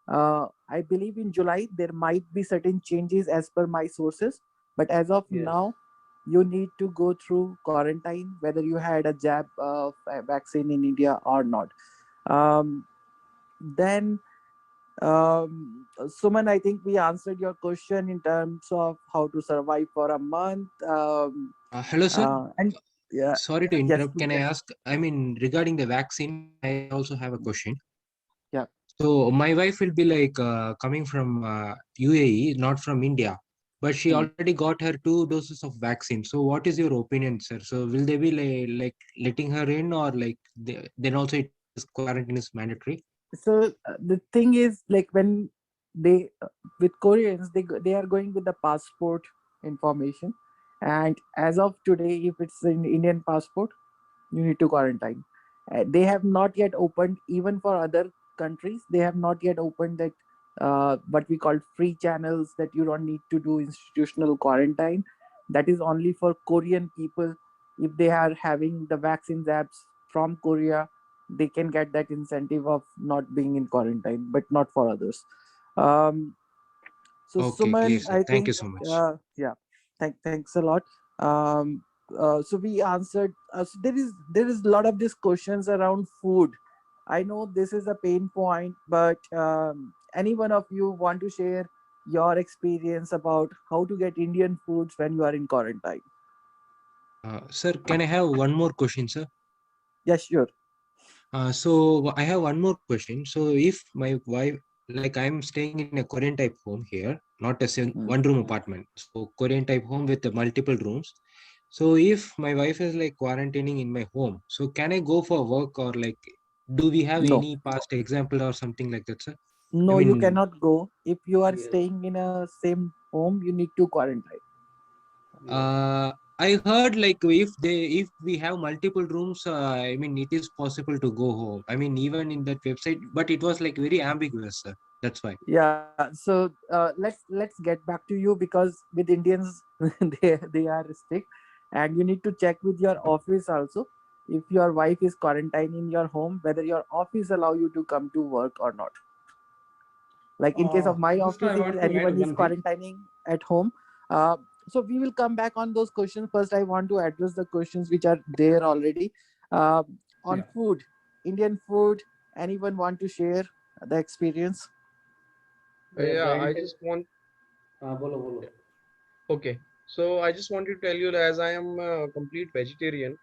I believe in July there might be certain changes as per my sources, but as of Yes. now, you need to go through quarantine whether you had a jab vaccine in India or not. Then Suman, I think we answered your question in terms of how to survive for a month. Hello, sir. And yeah, Sorry to yes, interrupt. Can I ask? I mean, regarding the vaccine, I also have a question. yeah. So my wife will be like coming from UAE, not from India, but she Hmm. already got her 2 doses of vaccine. So what is your opinion, sir? So will they be like letting her in, or like then also it is quarantine is mandatory? So the thing is, like when they with Koreans, they are going with the passport information, and as of today, if it's an Indian passport, you need to quarantine. They have not yet opened, even for other countries, they have not yet opened that what we call free channels, that you don't need to do institutional quarantine. That is only for Korean people. If they are having the vaccines apps from Korea, they can get that incentive of not being in quarantine, but not for others. um, so Okay, clear, Suman, sir. I Thank you think so much. yeah, thanks a lot. Um, so we answered. So there is a lot of these questions around food. I know this is a pain point, but any one of you want to share your experience about how to get Indian foods when you are in quarantine? Sir, can I have one more question, sir? Yes, sure. So I have one more question. So if my wife, like I'm staying in a Korean type home here, not a Mm. one room apartment. So Korean type home with the multiple rooms. So if my wife is like quarantining in my home, so can I go for work, or like do we have No, any past example or something like that, sir? I no, you mean, cannot go if you are Yes. staying in a same home. You need to quarantine. I heard like if we have multiple rooms, I mean it is possible to go home. I mean even in that website, but it was like very ambiguous, sir. That's why. Yeah, so let's get back to you, because with Indians they are strict, and you need to check with your office also, if your wife is quarantined in your home, whether your office allow you to come to work or not. Like in case of my office, Just if I want to anyone add is one thing. quarantining at home, so we will come back on those questions. First, I want to address the questions which are there already. uh, on Yeah. food, Indian food, anyone want to share the experience? Yes, Yeah, the I just want. bolo bolo. Okay, so I just want to tell you that as I am a complete vegetarian,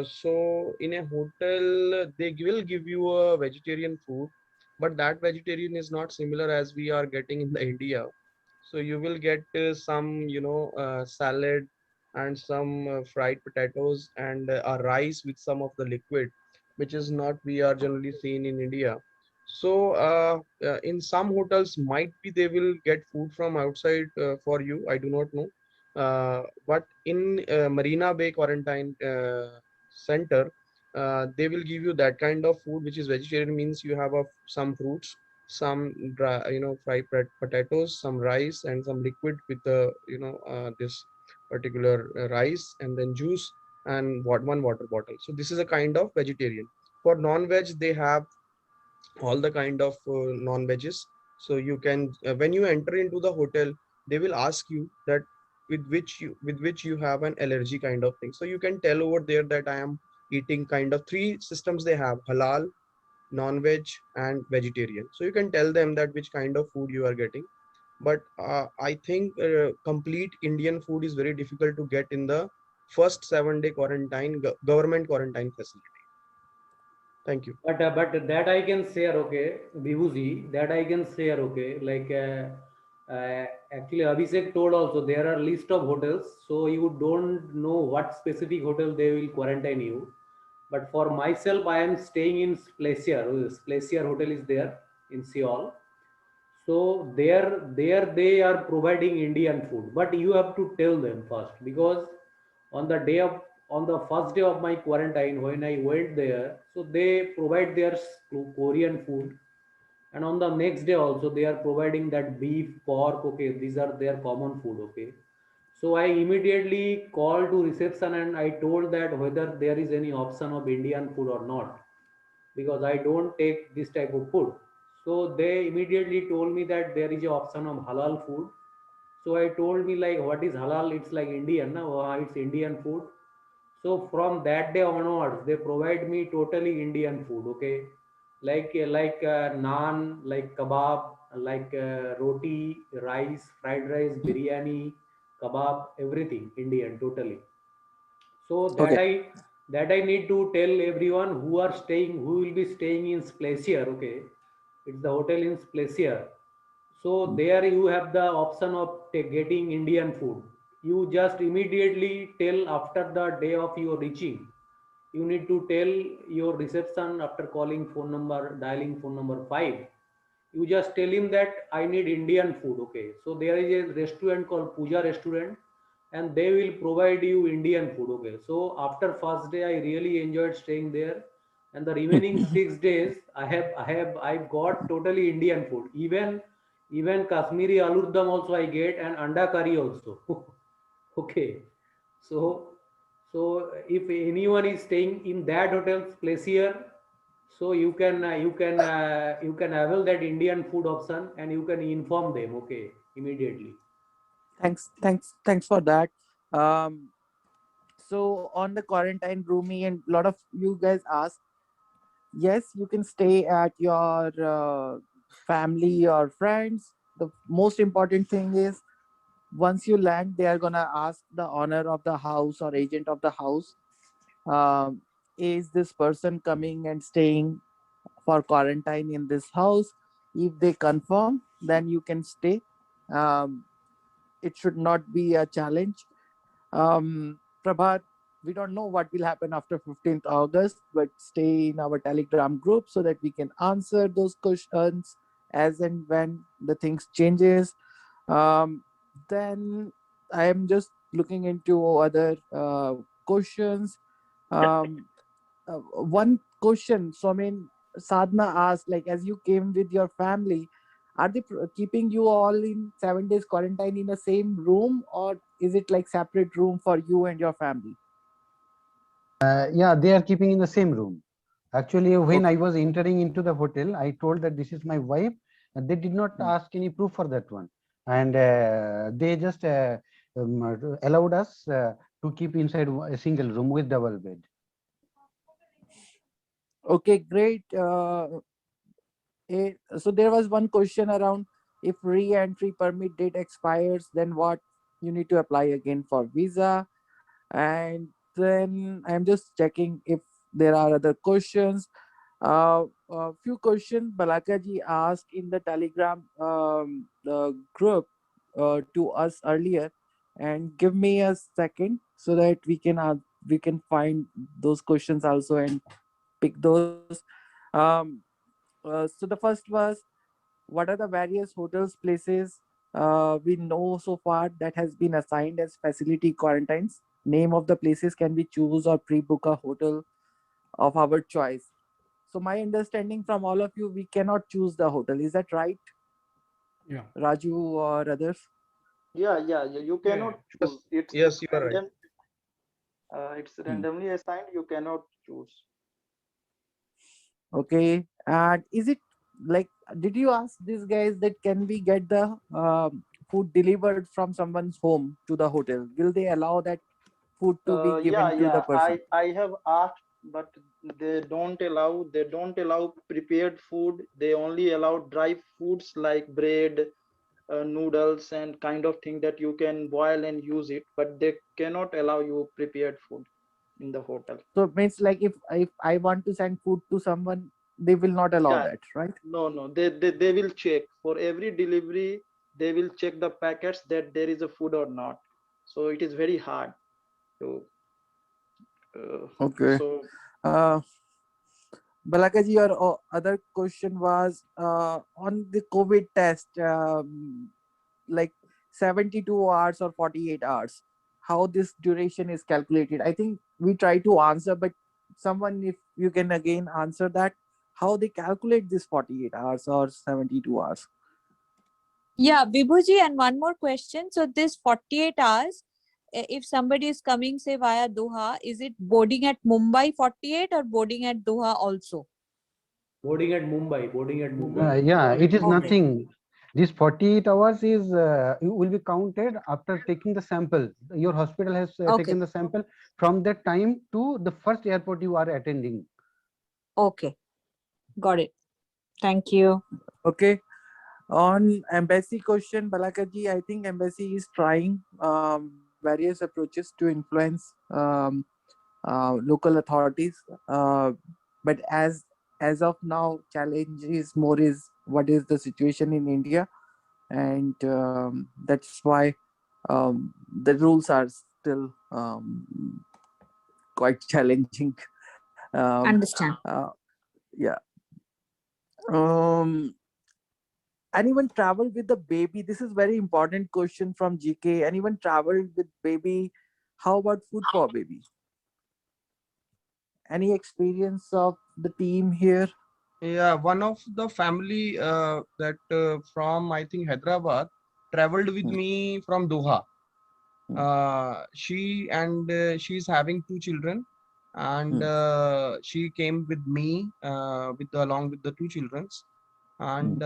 so in a hotel they will give you a vegetarian food, but that vegetarian is not similar as we are getting in the India. So you will get some, salad and some fried potatoes and a rice with some of the liquid, which is not we are generally seen in India. So in some hotels might be they will get food from outside for you. I do not know. But in Marina Bay Quarantine Center, they will give you that kind of food, which is vegetarian, means you have some fruits, some dry, fried potatoes, some rice, and some liquid with the this particular rice, and then juice and one water bottle. So this is a kind of vegetarian. For non-veg, they have all the kind of non-veggies. So you can when you enter into the hotel, they will ask you that with which you have an allergy kind of thing. So you can tell over there that I am eating kind of three systems they have: halal, non-veg, and vegetarian. So you can tell them that which kind of food you are getting. But I think complete Indian food is very difficult to get in the first 7-day quarantine government quarantine facility. Thank you. But that I can share, okay, Vibhuji, that I can share, okay. Like actually, Abhishek told also there are list of hotels, so you don't know what specific hotel they will quarantine you. But for myself, I am staying in Splacier. Splacier Hotel is there in Seoul. So there they are providing Indian food, but you have to tell them first, because on the day of on the first day of my quarantine when I went there, so they provide their Korean food, and on the next day also they are providing that beef, pork. Okay, these are their common food. Okay, so I immediately called to reception and I told that whether there is any option of Indian food or not, because I don't take this type of food. So they immediately told me that there is an option of halal food. So I told me like, what is halal? It's like Indian, no? It's Indian food. So from that day onwards, they provide me totally Indian food. Okay, like naan, like kebab, like roti, rice, fried rice, biryani, kebab, everything Indian totally. So Okay. that I need to tell everyone who will be staying in Splacier. Okay, it's the hotel in Splacier. So there you have the option of getting Indian food. You just immediately tell after the day of your reaching. You need to tell your reception after calling phone number, dialing phone number 5. You just tell him that I need Indian food. Okay. So there is a restaurant called Puja Restaurant, and they will provide you Indian food. Okay. So after first day, I really enjoyed staying there. And the remaining 6 days, I've got totally Indian food. Even Kashmiri aloo dum also I get, and anda curry also. Okay. So if anyone is staying in that hotel's place here, so you can avail that Indian food option, and you can inform them, okay, immediately. Thanks for that. Um, so on the quarantine, Rumi, and a lot of you guys ask, yes, you can stay at your family or friends. The most important thing is once you land, they are gonna ask the owner of the house or agent of the house, um, is this person coming and staying for quarantine in this house? If they confirm, then you can stay. Um, it should not be a challenge. Prabhat, we don't know what will happen after 15th August, but stay in our Telegram group so that we can answer those questions as and when the things changes. Then I am just looking into other questions. Um, one question, so I mean, Sadhna asked, like, as you came with your family, are they keeping you all in 7 days quarantine in the same room, or is it like separate room for you and your family? Yeah, they are keeping in the same room. Actually, when Okay. I was entering into the hotel, I told that this is my wife, and they did not ask any proof for that one, and they just allowed us to keep inside a single room with double bed. Okay, great. So there was one question around, if re-entry permit date expires, then what you need to apply again for visa. And then I'm just checking if there are other questions. A few questions Balakaji asked in the Telegram group to us earlier, and give me a second so that we can find those questions also and pick those. Um, so the first was, what are the various hotels places we know so far that has been assigned as facility quarantines? Name of the places can we choose or pre-book a hotel of our choice. So my understanding from all of you, we cannot choose the hotel. Is that right? Yeah. Raju or others? Yeah, you cannot choose. Yes, you are right. It's randomly assigned. You cannot choose. Okay. And is it like, did you ask these guys that can we get the food delivered from someone's home to the hotel? Will they allow that food to be given to the person? I have asked, but they don't allow prepared food. They only allow dry foods like bread, noodles, and kind of thing that you can boil and use it, but they cannot allow you prepared food in the hotel. So it means like if I want to send food to someone, they will not allow Yeah, that, right? no, they will check for every delivery. They will check the packets that there is a food or not. So it is very hard to. Okay. So Balakaji, your other question was on the COVID test, like 72 hours or 48 hours, how this duration is calculated. I think we try to answer, but someone, if you can again answer that, how they calculate this 48 hours or 72 hours. Yeah, Vibhuji, and one more question. So this 48 hours, if somebody is coming, say, via Doha, is it boarding at Mumbai 48 or boarding at Doha also? Boarding at Mumbai. Yeah, it is Okay. nothing. This 48 hours is will be counted after taking the sample. Your hospital has Okay. taken the sample from that time to the first airport you are attending. Okay. Got it. Thank you. Okay. On embassy question, Balakaji, I think embassy is trying various approaches to influence local authorities. But as of now, challenge is more is what is the situation in India, and that's why the rules are still quite challenging. Understand. Yeah. Um, anyone travel with the baby? This is very important question from GK. Anyone traveled with baby? How about food for baby? Any experience of the team here? Yeah, one of the family that from I think Hyderabad traveled with me from Doha. She's having two children, and she came with me along with the two children, and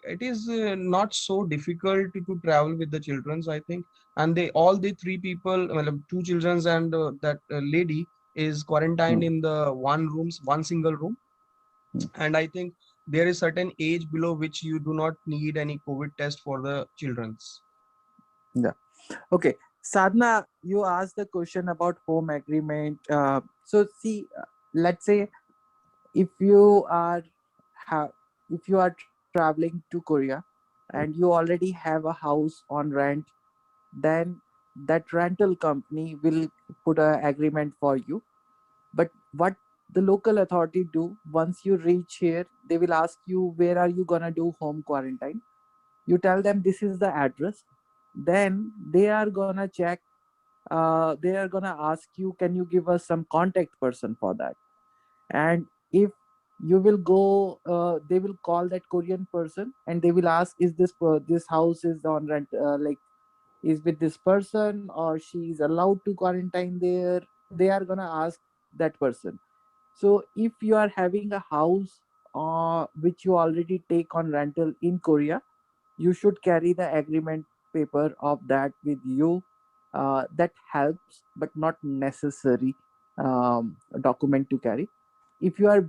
it is not so difficult to travel with the childrens, I think. And they all the three people, well, two childrens and that lady is quarantined in the one single room. And I think there is certain age below which you do not need any COVID test for the childrens. Yeah. Okay. Sadhna, you asked the question about home agreement. So see, let's say if you are if you are traveling to Korea and you already have a house on rent, then that rental company will put an agreement for you. But what the local authority do, once you reach here, they will ask you, where are you gonna do home quarantine? You tell them this is the address. Then they are gonna check. They are gonna ask you, can you give us some contact person for that? And if you will go, they will call that Korean person and they will ask, is this house is on rent, like is with this person, or she is allowed to quarantine there? They are gonna ask that person. So if you are having a house which you already take on rental in Korea, you should carry the agreement paper of that with you. That helps, but not necessary document to carry. If you are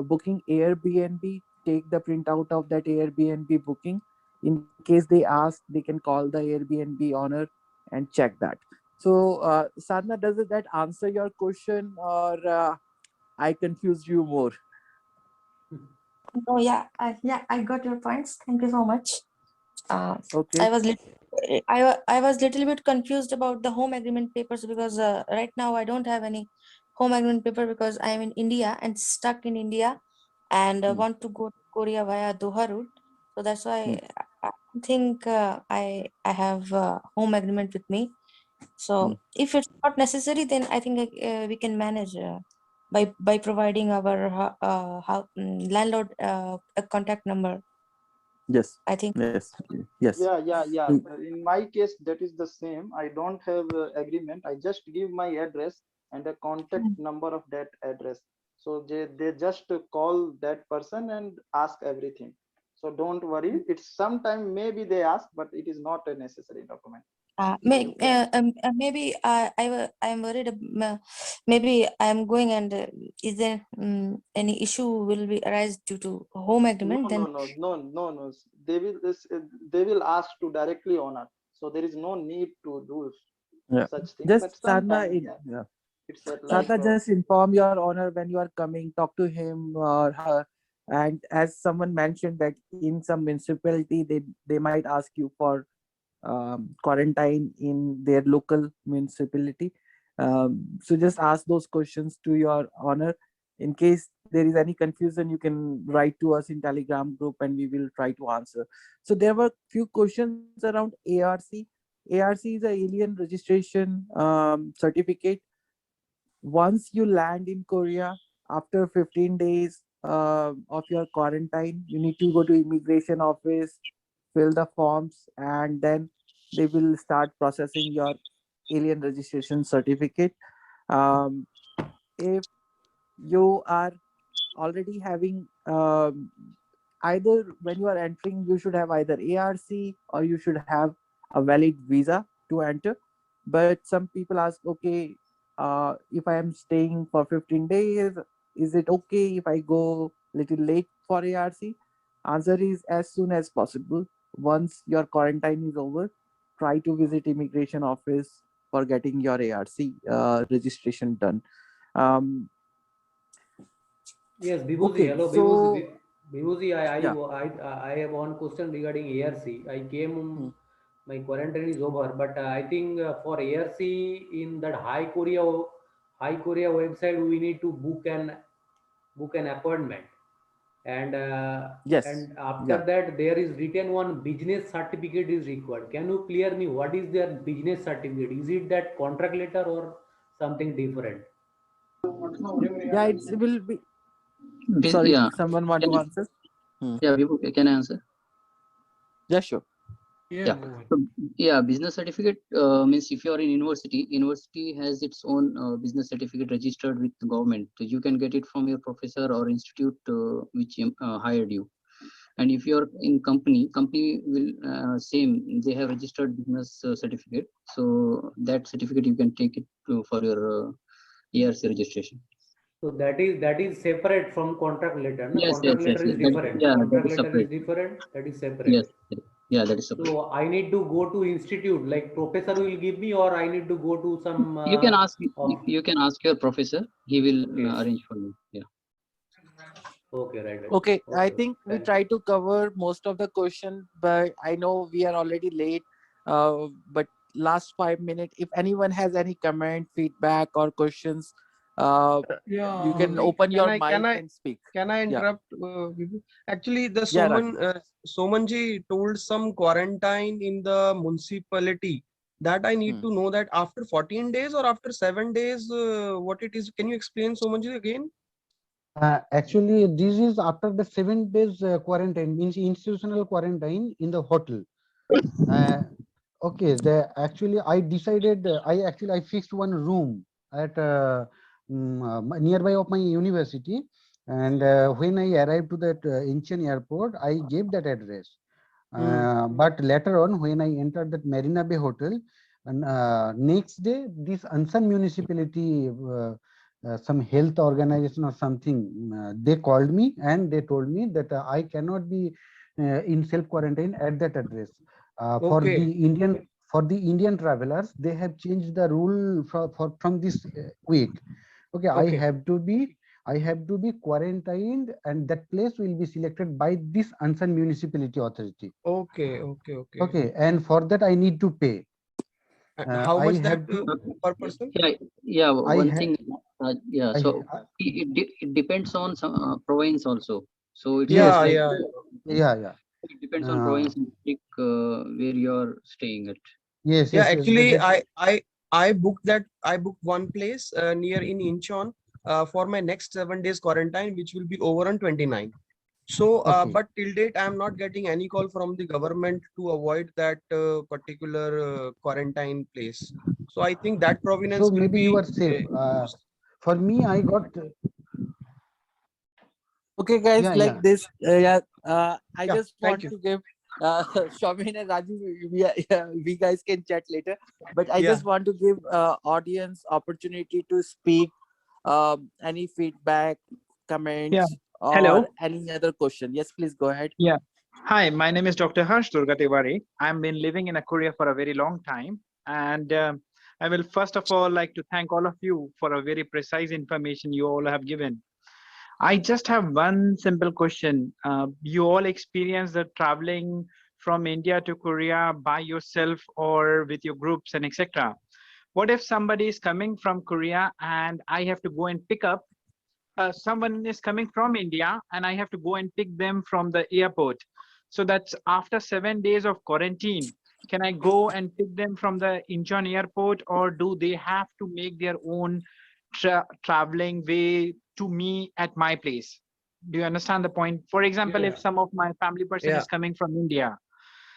booking Airbnb, take the printout of that Airbnb booking. In case they ask, they can call the Airbnb owner and check that. So, Sadhna, does that answer your question, or I confused you more? Oh yeah, I got your points. Thank you so much. Okay. I was little bit confused about the home agreement papers because right now I don't have any home agreement paper because I am in India and stuck in India and want to go to Korea via Doha route. So that's why I think I have home agreement with me. So if it's not necessary, then I think we can manage by providing our landlord a contact number. Yes. I think. Yes. Yes. Yeah. In my case, that is the same. I don't have agreement. I just give my address and a contact number of that address. So they just call that person and ask everything. So don't worry. It's sometime maybe they ask, but it is not a necessary document. Maybe I am worried. Maybe I am going and is there any issue will be arise due to home agreement? No. They will ask to directly owner. So there is no need to do such thing. Just But Sadhna, sometime, it's Sadhna, just inform your owner when you are coming, talk to him or her. And as someone mentioned that in some municipality, they might ask you for quarantine in their local municipality. So just ask those questions to your owner. In case there is any confusion, you can write to us in Telegram group and we will try to answer. So there were few questions around ARC. ARC is a alien registration certificate. Once you land in Korea, after 15 days of your quarantine, you need to go to immigration office, fill the forms, and then they will start processing your alien registration certificate. If you are already having either when you are entering, you should have either ARC or you should have a valid visa to enter. But some people ask, okay, if I am staying for 15 days, is it okay if I go little late for ARC? Answer is as soon as possible. Once your quarantine is over, try to visit immigration office for getting your ARC registration done. Um, Yes, Bibhuji. okay, Hello, so Bibhuji. Bibhuji, yeah. I have one question regarding ARC. I came, my quarantine is over, but I think for ARC in that High Korea website, we need to book an appointment, and Yes. and after Yeah. that there is written one business certificate is required. Can you clear me what is their business certificate? Is it that contract letter or something different? Yeah, it will be. Sorry, Yeah. someone want to answer? Yeah, Vibhu, can I answer? Yeah, sure. Yeah. So, yeah, business certificate means if you are in university has its own business certificate registered with the government. So you can get it from your professor or institute which hired you. And if you are in company will same, they have registered business certificate. So that certificate you can take it for your ARC registration. So that is separate from contract letter. No? Yes, Contract yes, letter yes. is different. Yeah, Contract that is letter is separate. different. That is separate. Yes, yeah, that is separate. So I need to go to institute, like professor will give me, or I need to go to some. You can ask your professor. He will arrange for you. Yeah. Okay, right. Okay, I think we try to cover most of the question, but I know we are already late. But last 5 minutes, if anyone has any comment, feedback, or questions, you can open your mic and speak. Can I Yeah. interrupt? Vibhu? Actually, the Yeah, Somanji told some quarantine in the municipality that I need to know that after 14 days or after 7 days, what it is. Can you explain, Somanji, again? Actually, this is after the 7 days quarantine, means institutional quarantine in the hotel. Okay, actually I decided, I fixed one room at nearby of my university, and when I arrived to that Incheon airport, I gave that address. But later on, when I entered that Marina Bay Hotel, and next day, this Ansan municipality, some health organization or something, they called me and they told me that I cannot be in self quarantine at that address. For the Indian travelers, they have changed the rule from this week. Okay, I have to be quarantined, and that place will be selected by this Ansan municipality authority. Okay. And for that I need to pay. How I much have that to. per person? Yeah. I One ha- thing. Yeah. So it depends on some province also. So it's Yes. like Yeah. it depends on province and district where you're staying at. Yes. Yeah. Actually, I booked that. I booked one place near in Incheon for my next 7 days quarantine, which will be over on 29. So, but till date, I am not getting any call from the government to avoid that particular quarantine place. So I think that provenance So will maybe be you are safe. For me, I got. Okay, guys, Yeah. this. I just want to give Shaumin and Raju. We guys can chat later, but I just want to give audience opportunity to speak. Any feedback, comments, or Hello. any other question? Yes, please go ahead. Yeah. Hi, my name is Dr. Harsh Durgatiwari. I've been living in Korea for a very long time. And I will first of all like to thank all of you for a very precise information you all have given. I just have one simple question. You all experience the traveling from India to Korea by yourself or with your groups and etc. What if somebody is coming from Korea and I have to go and pick up someone is coming from India and I have to go and pick them from the airport. So that's after 7 days of quarantine. Can I go and pick them from the Incheon airport, or do they have to make their own traveling way to me at my place? Do you understand the point? For example, if some of my family person is coming from India,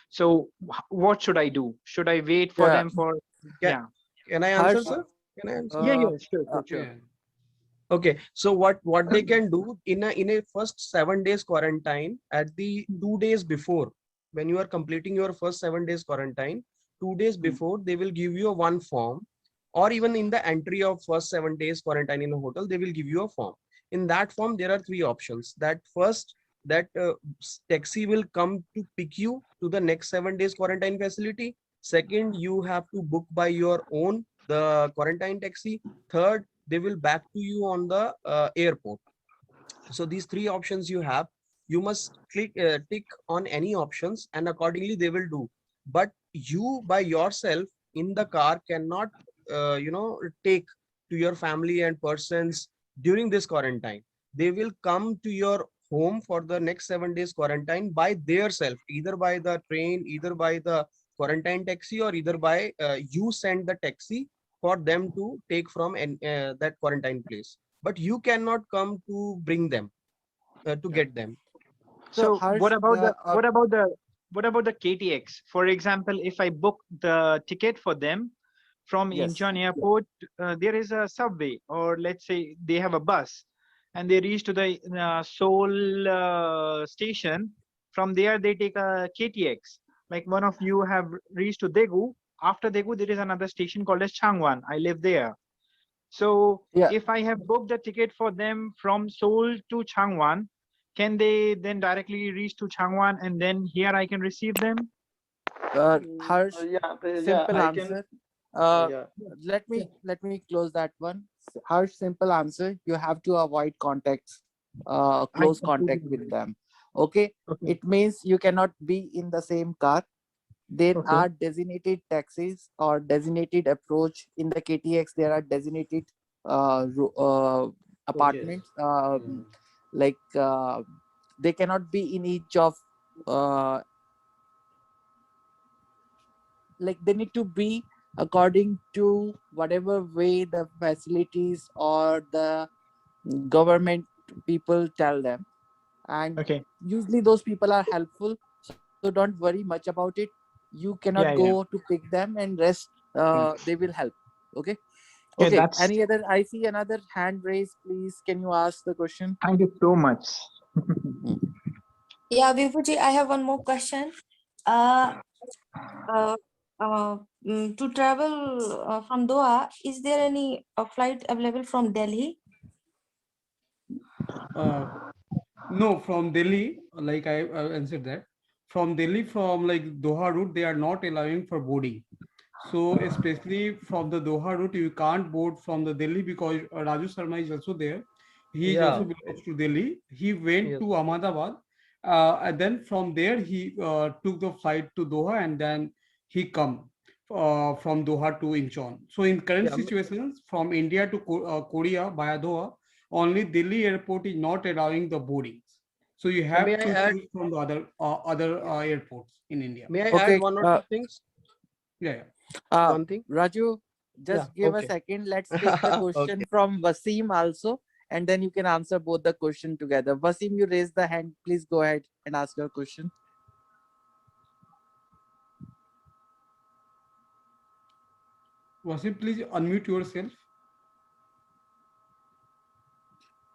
so what should I do? Should I wait for them for? Can I answer, sir? Can I answer? Yeah, sure. Okay, so what they can do in a first 7 days quarantine, at the 2 days before, when you are completing your first 7 days quarantine, 2 days before they will give you a one form, or even in the entry of first 7 days quarantine in a hotel, they will give you a form. In that form, there are three options. That first, that taxi will come to pick you to the next 7 days quarantine facility. Second, you have to book by your own the quarantine taxi. Third, they will back to you on the airport. So these three options you have, you must tick on any options, and accordingly they will do. But you by yourself in the car cannot take to your family and persons during this quarantine. They will come to your home for the next 7 days quarantine by their self, either by the train, either by the quarantine taxi, or either by you send the taxi for them to take from that quarantine place. But you cannot come to bring them, to get them. So So what Harsh, about the KTX? For example, if I book the ticket for them from yes. Incheon Airport, there is a subway, or let's say they have a bus, and they reach to the Seoul station. From there, they take a KTX. Like one of you have reached to Daegu. After Daegu, there is another station called as Changwon. I live there. So Yeah. if I have booked the ticket for them from Seoul to Changwon, can they then directly reach to Changwon and then here I can receive them? Harsh, simple I answer. can. Yeah. Let me close that one. Harsh, simple answer. You have to avoid contacts, close contact with them. Okay. Okay. It means you cannot be in the same car. There Okay. are designated taxis or designated approach in the KTX. There are designated apartments. Like they cannot be in each of like they need to be according to whatever way the facilities or the government people tell them, and Okay. usually those people are helpful, so don't worry much about it. You cannot Yeah. go to pick them, and rest they will help. Okay. Yeah, Okay, that's. any other? I see another hand raised. Please, can you ask the question? Thank you so much. Yeah, Vibhuji, I have one more question. Uh, to travel from Doha, is there any flight available from Delhi? No, from Delhi, like I answered that. From Delhi, from like Doha route, they are not allowing for boarding. So especially from the Doha route, you can't board from the Delhi because Raju Sharma is also there. He is also Yeah. belongs to Delhi. He went Yes. to Ahmedabad, and then from there he took the flight to Doha, and then he come from Doha to Incheon. So in current Yeah. situations, from India to Korea via Doha, only Delhi airport is not allowing the boardings. So you May have I to add? choose from the other airports in India. May I add Okay. one or two things? Yeah. One thing. Raju, Yeah. just give a Okay. second. Let's take the question Okay. from Wasim also, and then you can answer both the question together. Wasim, you raised the hand. Please go ahead and ask your question. Wasim, please unmute yourself.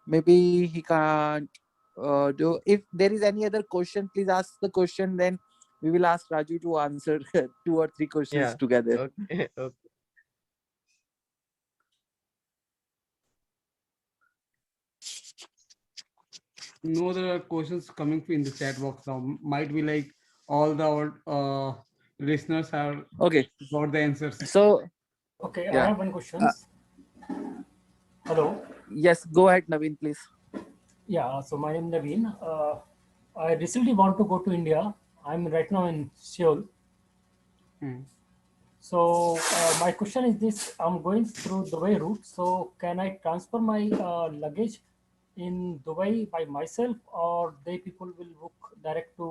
Maybe he can't do. If there is any other question, please ask the question. Then we will ask Raju to answer 2 or 3 questions Yeah. together. Okay. Okay. No other questions coming in the chat box now. Might be like all the listeners have Okay. got the answers. So Okay, I yeah. have one question. Hello. Yes, go ahead, Naveen, please. Yeah, so my name is Naveen. I recently want to go to India. I'm right now in Seoul. So my question is this: I'm going through Dubai route. So can I transfer my luggage in Dubai by myself, or they people will book direct to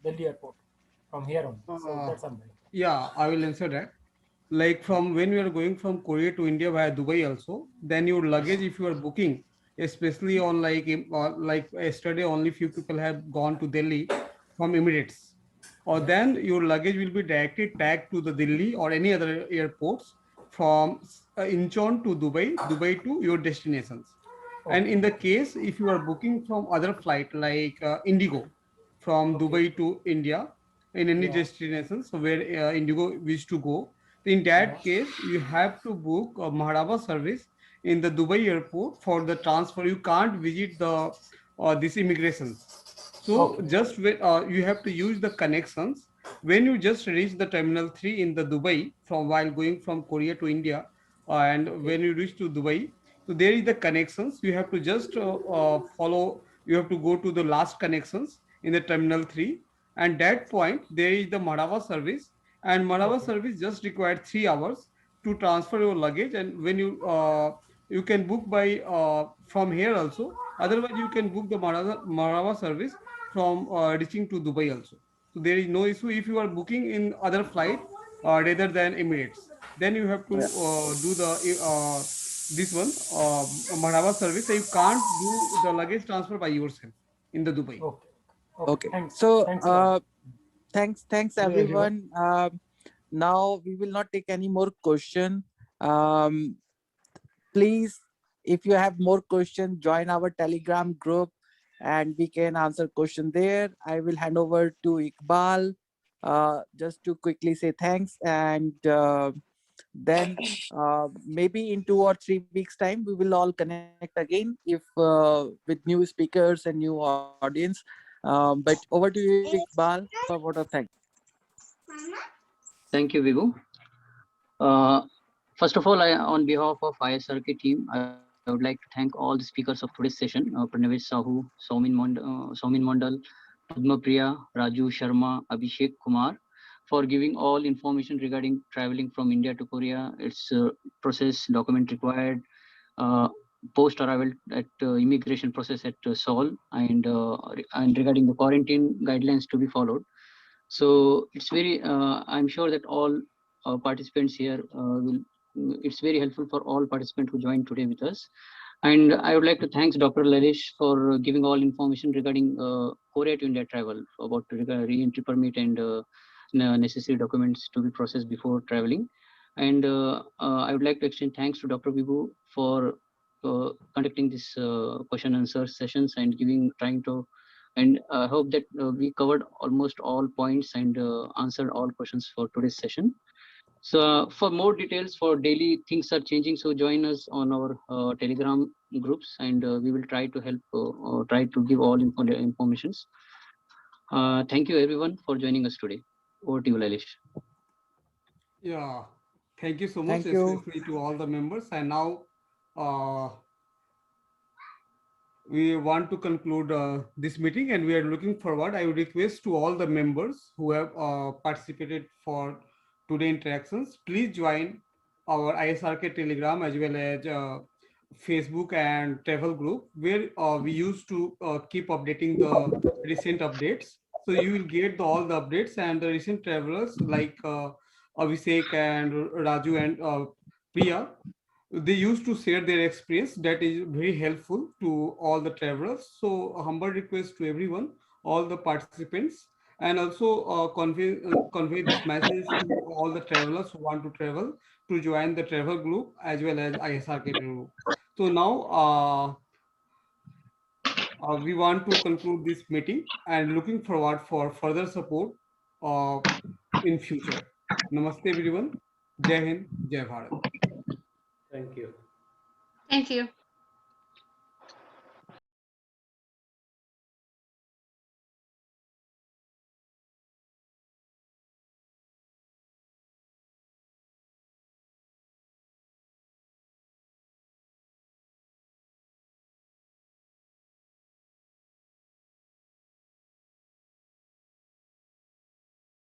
Delhi airport from here on? So that's something. Yeah, I will answer that. Like from when we are going from Korea to India via Dubai also, then your luggage, if you are booking, especially on like yesterday, only few people have gone to Delhi from Emirates, or then your luggage will be directly tagged to the Delhi or any other airports, from Incheon to Dubai, Dubai to your destinations. And in the case, if you are booking from other flight like Indigo from Dubai to India in any destination, so where Indigo wish to go, in that case, you have to book a Maharaja service in the Dubai airport for the transfer. You can't visit the this immigration. So just you have to use the connections when you just reach the terminal 3 in the Dubai from while going from Korea to India, and when you reach to Dubai, so there is the connections. You have to just follow. You have to go to the last connections in the terminal 3, and that point there is the Madhava service, and Madhava service just required 3 hours to transfer your luggage. And when you can book by from here also. Otherwise, you can book the Madhava service from reaching to Dubai also. So there is no issue if you are booking in other flight rather than Emirates. Then you have to do the this one Madhava service. So you can't do the luggage transfer by yourself in the Dubai. Okay. Thanks. So Thanks a lot. thanks everyone. Now we will not take any more question. Please, if you have more questions, join our Telegram group and we can answer question there. I will hand over to Iqbal just to quickly say thanks, and then maybe in 2 or 3 weeks time we will all connect again if with new speakers and new audience. But over to you, Iqbal, for vote of thanks. Thank you, Vibhu. First of all, on behalf of ISRK team, I would like to thank all the speakers of today's session, Pranavesh Sahu, Saumin Mondal, Padma Priya, Raju Sharma, Abhishek Kumar, for giving all information regarding traveling from India to Korea, its process, document required, post-arrival at immigration process at Seoul, and regarding the quarantine guidelines to be followed. So it's very, I'm sure that all participants here it's very helpful for all participants who joined today with us. And I would like to thank Dr. Lalish for giving all information regarding Korea to India travel, about re-entry permit and necessary documents to be processed before traveling. And I would like to extend thanks to Dr. Vibhu for conducting this question and answer sessions and trying to, and I hope that we covered almost all points and answered all questions for today's session. So for more details, for daily things are changing, so join us on our Telegram groups, and we will try to help, try to give all informations. Thank you everyone for joining us today. Over to you, Lalish. Yeah, thank you so much, Thank you. especially to all the members. And now we want to conclude this meeting, and we are looking forward. I would request to all the members who have participated for today interactions, please join our ISRK Telegram as well as Facebook and travel group, where we used to keep updating the recent updates. So you will get all the updates, and the recent travelers like Abhishek and Raju and Priya, they used to share their experience. That is very helpful to all the travelers. So a humble request to everyone, all the participants, and also convey this message to all the travelers who want to travel to join the travel group as well as ISRK group. So now we want to conclude this meeting and looking forward for further support in future. Namaste everyone. Jai Hind, Jai Bharat. Thank you. Thank you.